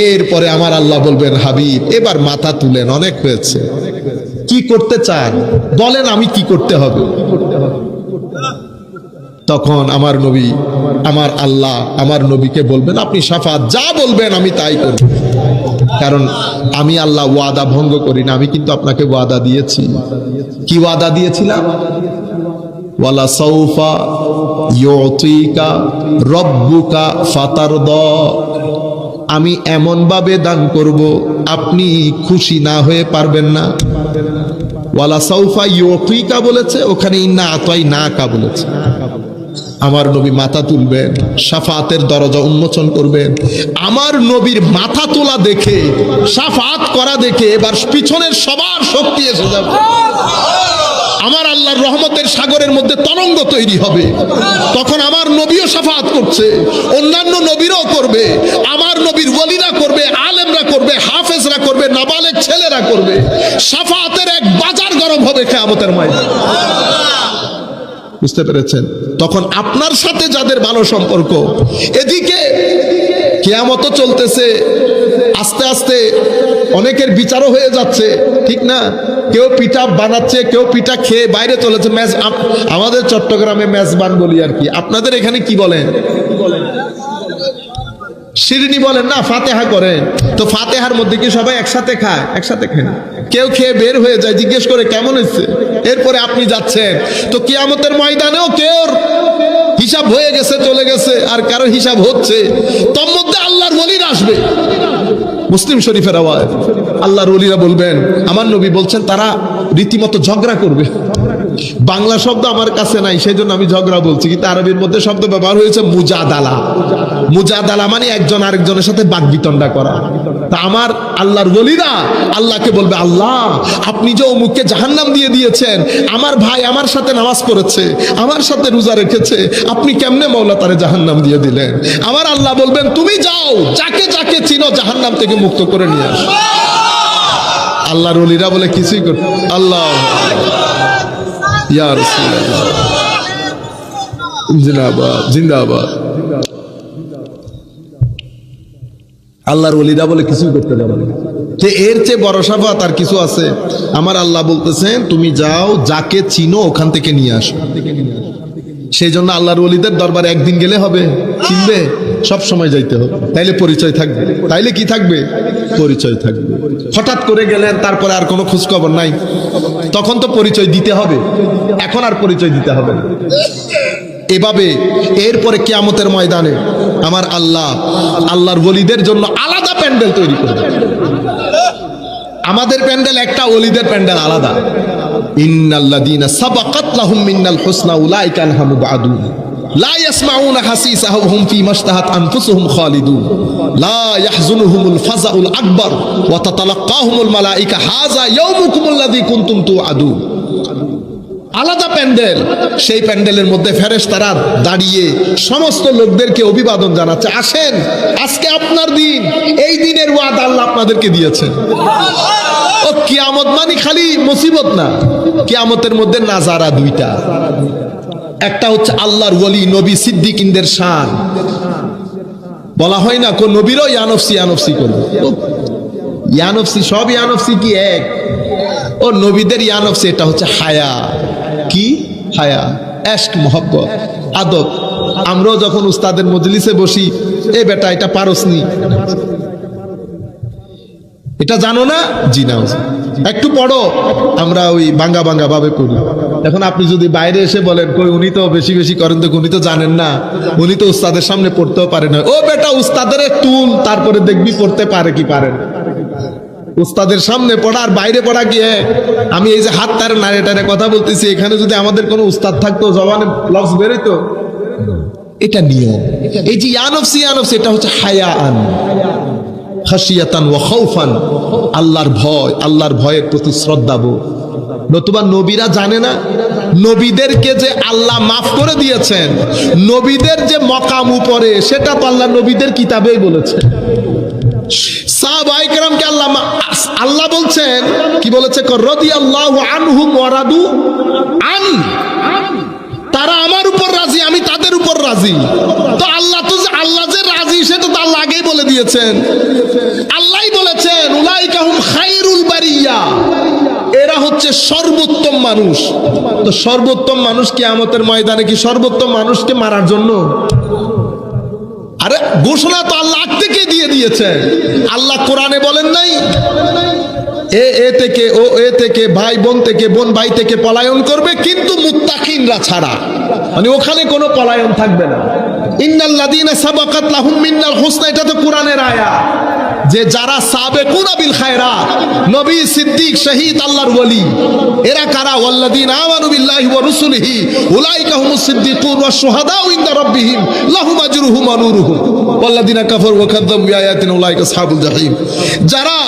এরপরে আমার আল্লাহ বলবেন হাবিব এবার মাথা তুলেন, অনেক হয়েছে, কি করতে চান বলেন, আমি কি করতে হবে? তখন আমার নবী, আমার আল্লাহ আমার নবীকে বলবেন আপনি শাফাত যা বলবেন আমি তাই করব, কারণ আমি আল্লাহ ওয়াদা ভঙ্গ করি না। আমি কিন্তু আপনাকে ওয়াদা দিয়েছি। কি ওয়াদা দিয়েছিলাম? ওয়ালা সাউফা ইউতিকা রব্বুকা ফাতারদা। আমি এমন ভাবে দান করব আপনি খুশি না হয়ে পারবেন না। ওয়ালা সাউফা ইউতিকা বলেছে, ওখানে ইন্না আতাইনাকা বলেছে। আমার নবী মাথা তুলবেন, শাফাতের দরজা উন্মোচন করবেন। আমার নবীর মাথা তোলা দেখে, শাফাত করা দেখে এবার পিছনের সবার শক্তি এসে যাবে। আমার আল্লাহর রহমতের সাগরের মধ্যে তরঙ্গ তৈরি হবে। তখন আমার নবীও শাফাত করছে, অন্যান্য নবীরাও করবে, আমার নবীর ওলিরা করবে, আলেমরা করবে, হাফেজরা করবে, নাবালেগ ছেলেরা করবে। শাফাতের এক বাজার গরম হবে কিয়ামতের ময়দানে। বুঝতে পেরেছেন? তখন আপনার সাথে যাদের ভালো সম্পর্ক, এদিকে কিয়ামত চলতেছে, আস্তে আস্তে অনেকের বিচারও হয়ে যাচ্ছে, ঠিক না? কেউ পিঠা বানাচ্ছে, কেউ পিঠা খেয়ে বাইরে চলেছে। আমাদের চট্টগ্রামে মেজবান বলি আর কি, আপনাদের এখানে কি বলেন? শিরনি বলেন না? ফাতেহা করেন। তো ফাতেহার মধ্যে কি সবাই একসাথে খায়? একসাথে খায় না, কেউ খেয়ে বের হয়ে যায়, জিজ্ঞেস করে কেমন হয়েছে, এরপরে আপনি যাচ্ছেন। তো কিয়ামতের ময়দানেও কেউ হিসাব হয়ে গেছে, চলে গেছে, আর কারো হিসাব হচ্ছে। তোর মধ্যে আল্লাহর ওলিরা আসবে। মুসলিম শরীফের আওয়াজ, আল্লাহর ওলিরা বলবেন, আমার নবী বলছেন তারা রীতিমতো ঝগড়া করবে। বাংলা শব্দ আমার কাছে নাই, সেই জন্য আমি ঝগড়া বলছি, কিন্তু আরবির মধ্যে শব্দ ব্যবহার হয়েছে মুজাদালা। মুজাদালা মানে একজন আরেকজনের সাথে বাকবিতণ্ডা করা। তা আমার আল্লাহর ওলিরা আল্লাহকে বলবে, আল্লাহ আপনি যে অমুককে জাহান্নাম দিয়ে দিয়েছেন, আমার ভাই আমার সাথে নামাজ পড়েছে, আমার সাথে রোজা রেখেছে, আপনি কেমনে মওলা তারে জাহান্নাম দিয়ে দিলেন? আমার আল্লাহ বলবেন তুমি যাও, যাকে যাকে চিনো জাহান্নাম থেকে মুক্ত করে নিয়ে আস। আল্লাহর ওলিরা বলে কিছুই করতে, আল্লাহ ইয়া রাসূলুল্লাহ জিন্দাবাদ জিন্দাবাদ। আল্লাহর ওলিরা বলে কিছুই করতে পারবে না। যে এর চেয়ে বড় শাফাত আর কিছু আছে? আমার আল্লাহ বলতেছেন তুমি যাও, যাকে চিনো ওখান থেকে নিয়ে আসো। সেই জন্য আল্লাহর ওলিদের দরবারে একদিন গেলে হবে? চিনবে? সব সময় যাইতে হবে, তাইলে পরিচয় থাকবে। তাইলে কি থাকবে? পরিচয় থাকবে। হঠাৎ করে গেলেন, তারপরে আর কোনো খোঁজ খবর নাই, তখন তো পরিচয় দিতে হবে, এখন আর পরিচয় দিতে হবে না। এভাবে এরপরে কিয়ামতের ময়দানে আমার আল্লাহ আল্লাহর ওলিদের জন্য আলাদা প্যান্ডেল তৈরি করবে। আমাদের প্যান্ডেল একটা, ওলিদের প্যান্ডেল আলাদা। ইন্নাল্লাযীনা সাবাকাত লাহুম মিনাল হুসনা উলাইকা আনহা মুবআদুন লা ইয়াসমাউনা হাসিসাহা ওয়া হুম ফীমা ইশতাহাত আনফুসুহুম খালিদুন লা ইয়াহজুনুহুমুল ফাযাউল আকবার ওয়া তাতালাক্কাহুমুল মালায়েকা হাযা ইয়াউমুকুমুল্লাযী কুনতুম তুআদুন। আলাদা প্যান্ডেল। সেই প্যান্ডেলের মধ্যে ফেরেশতারা দাঁড়িয়ে সমস্ত লোকদেরকে অভিবাদন জানাচ্ছে, আসেন, আজকে আপনার দিন, এই দিনের ওয়াদা আল্লাহ আপনাদেরকে দিয়েছেন। ও কিয়ামত মানে খালি মুসিবত না, কিয়ামতের মধ্যে নাজারা দুইটা। একটা হচ্ছে আল্লাহর ওলি নবী সিদ্দিকিনদের শান। বলা হয় না কোন নবীরও ইয়ানফসি ইয়ানফসি করবে, ইয়ানফসি সব ইয়ানফসি কি এক? ও নবীদের ইয়ানফসি এটা হচ্ছে হায়া। কি হায়া? এশক, মোহব্বত, আদব। আমরাও যখন উস্তাদের মজলিসে বসি, এ বেটা এটা পারসনি, এটা জানো না? জি না, একটু পড়ো। আমরা ওই বাঙ্গা বাঙ্গা ভাবে পড়ি। এখন আপনি যদি বাইরে এসে বলেন কই উনি তো বেশি বেশি করেন, তো উনি তো জানেন না, উনি তো উস্তাদের সামনে পড়তেও পারে না। ও বেটা উস্তাদের তুল, তারপরে দেখবি পড়তে পারে কি পারে না। উস্তাদের সামনে পড়া আর বাইরে পড়া কি এক? আমি এই যে হাত তারে নাড়ে টানে কথা বলতেছি, এখানে যদি আমাদের কোনো উস্তাদ থাকতো, জবানে লফজ বেরোইতো। এটা নিয়ম। এই যে ইয়ানফসি ইয়ানফসি, এটা হচ্ছে হায়াআন খাশিয়াতান ওয়া খাউফান, আল্লাহর ভয়, আল্লাহর ভয়ের প্রতি শ্রদ্ধাবোধ। নতুবা নবীরা জানে না নবীদেরকে যে আল্লাহ মাফ করে দিয়েছেন, নবীদের যে মকাম উপরে, সেটা তো আল্লাহ নবীদের কিতাবেই বলেছে। সাহাবায়ে কেরামকে আল্লাহ বলছেন, কি বলেছে? রাদিয়াল্লাহু আনহুম ওয়া রাদু আন, তারা আমার উপর রাজি, আমি তাদের উপর রাজি। তো আল্লাহ যে রাজি, সেটা তো আল্লাহ আগেই বলে দিয়েছেন। আল্লাহই বলেছেন উলাইকা হুম খায়রুল বারিয়া, এরা হচ্ছে সর্বোত্তম মানুষ। তো সর্বোত্তম মানুষ কিয়ামতের ময়দানে কি সর্বোত্তম মানুষকে মারার জন্য? আরে ঘোষণা তো আল্লাহ আগ থেকে দিয়ে দিয়েছেন। আল্লাহ কোরআনে বলেন নাই এ থেকে ও এ থেকে, ভাই বোন থেকে, বোন ভাই থেকে পলায়ন করবে, কিন্তু মুত্তাকিনরা ছাড়া, মানে ওখানে কোনো পলায়ন থাকবে না। ইন্নাল্লাযীনা সাবাকাত লাহুম মিনাল হুসনা, এটা তো কোরআনের আয়াত। যে যারা সাবেকুনা বিল খায়রাত, নবী, সিদ্দিক, শহীদ, আল্লাহর ওলি, এরা কারা? ওয়াল্লাযীনা আমানু বিল্লাহি ওয়া রাসূলিহি উলাইকা হুমুস সিদ্দিকুন ওয়াশ শুহাদাউ ইনদা রাব্বিহিম লাহুম আজরুহুম ওয়া নূরুহুম ওয়াল্লাযীনা কাফারু ওয়া কাযযাবু বিআয়াতিনা উলাইকা আসহাবুল জাহিম। যারা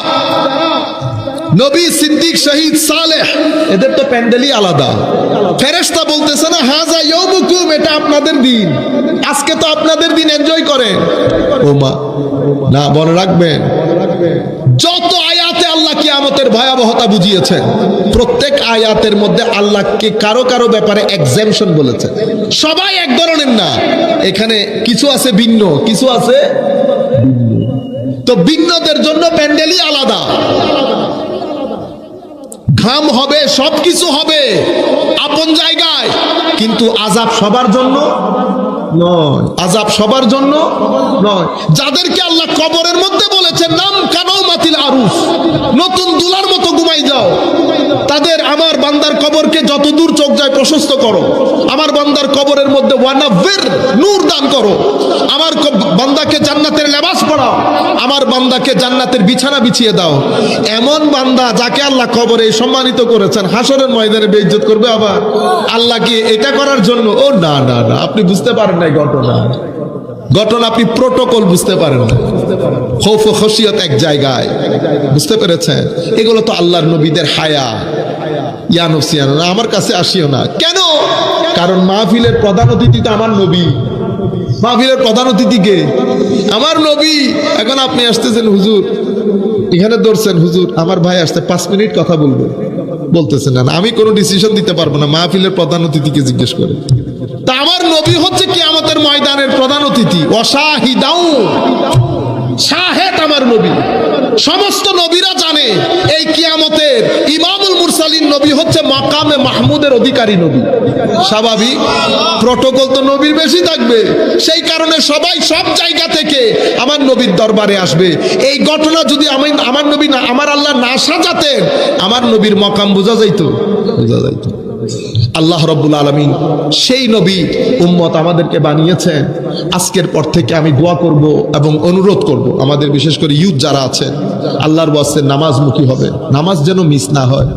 নবী, সিদ্দিক, শহীদ, সালেহ, এদের তো প্যান্ডেলই আলাদা। ফেরেশতা বলতেছে না হাযা ইয়াউমুকুম, এটা আপনাদের দিন, আজকে তো আপনাদের দিন, এনজয় করেন। ও মা না, মনে রাখবেন যত আয়াতে আল্লাহ কিয়ামতের ভয়াবহতা বুঝিয়েছেন, প্রত্যেক আয়াতের মধ্যে আল্লাহকে কারো কারো ব্যাপারে এক্সাম্পশন বলেছেন। সবাই এক ধরনের না, এখানে কিছু আছে ভিন্ন, কিছু আছে তো ভিন্নদের জন্য প্যান্ডেলই আলাদা। ঘাম হবে, সবকিছু হবে আপন জায়গায়, কিন্তু আযাব সবার জন্য নয়, আযাব সবার জন্য নয়। যাদেরকে আল্লাহ কবরের মধ্যে বলেছেন নাম কানাও মাতিল আরুস, নতুন দুলার মতো ঘুমাই যাও, তাদের আমার বান্দার কবরকে যত দূর চোখ যায় প্রশস্ত করো, আমার বান্দার কবরের মধ্যে ওয়ানাব্বির, নূর দান করো, আমার বান্দাকে জান্নাতের লেবাস পরাও, আমার বান্দাকে জান্নাতের বিছানা বিছিয়ে দাও। এমন বান্দা যাকে আল্লাহ কবরে সম্মানিত করেছেন, হাসরের ময়দানে বেইজ্জত করবে আবার? আল্লাহ কি এটা করার জন্য? ও না না না, আপনি বুঝতে পারেন নাই ঘটনা, আপনি প্রোটোকল বুঝতে পারেন না। খৌফ ও খশিয়ত এক জায়গায়, বুঝতে পেরেছেন? এগুলো তো আল্লাহর নবীদের হায়া। ইয়ানফসি ইয়ানফসি, আমার কাছে আসিও না। কেন? কারণ মাহফিলের প্রধান অতিথি তো আমার নবী। মাহফিলের প্রধান অতিথি কে? আমার নবী। এখন আপনি আসতেছেন হুজুর, এখানে ধরছেন হুজুর আমার ভাই আসতে 5 মিনিট কথা বলবো, বলতেছেন না, আমি কোনো ডিসিশন দিতে পারবো না, মাহফিলের প্রধান অতিথিকে জিজ্ঞেস করে। তা আমার নবী হচ্ছে কিয়ামতের ময়দানের প্রধান অতিথি। ওয়াশাহিদাউ, শাহেদ আমার নবী। সমস্ত নবীরা জানে এই কিয়ামতের ইমামুল মুরসালিন নবী হচ্ছে মাকামে মাহমুদের অধিকারী নবী। স্বাভাবিক, প্রটোকল তো নবীর বেশি থাকবে, সেই কারণে সবাই সব জায়গা থেকে আমার নবীর দরবারে আসবে। এই ঘটনা যদি আমার নবী না, আমার আল্লাহ না সাজাতেন, আমার নবীর মকাম বোঝা যাইতো? বোঝা যাইতো। আল্লাহ রাব্বুল আলামিন সেই নবী উম্মত আমাদেরকে বানিয়েছেন। আজকের পর থেকে আমি দোয়া করব এবং অনুরোধ করব, আমাদের বিশেষ করে ইউথ যারা আছেন, আল্লাহর ওয়াস্তে নামাজমুখী হবে, নামাজ যেন মিস না হয়।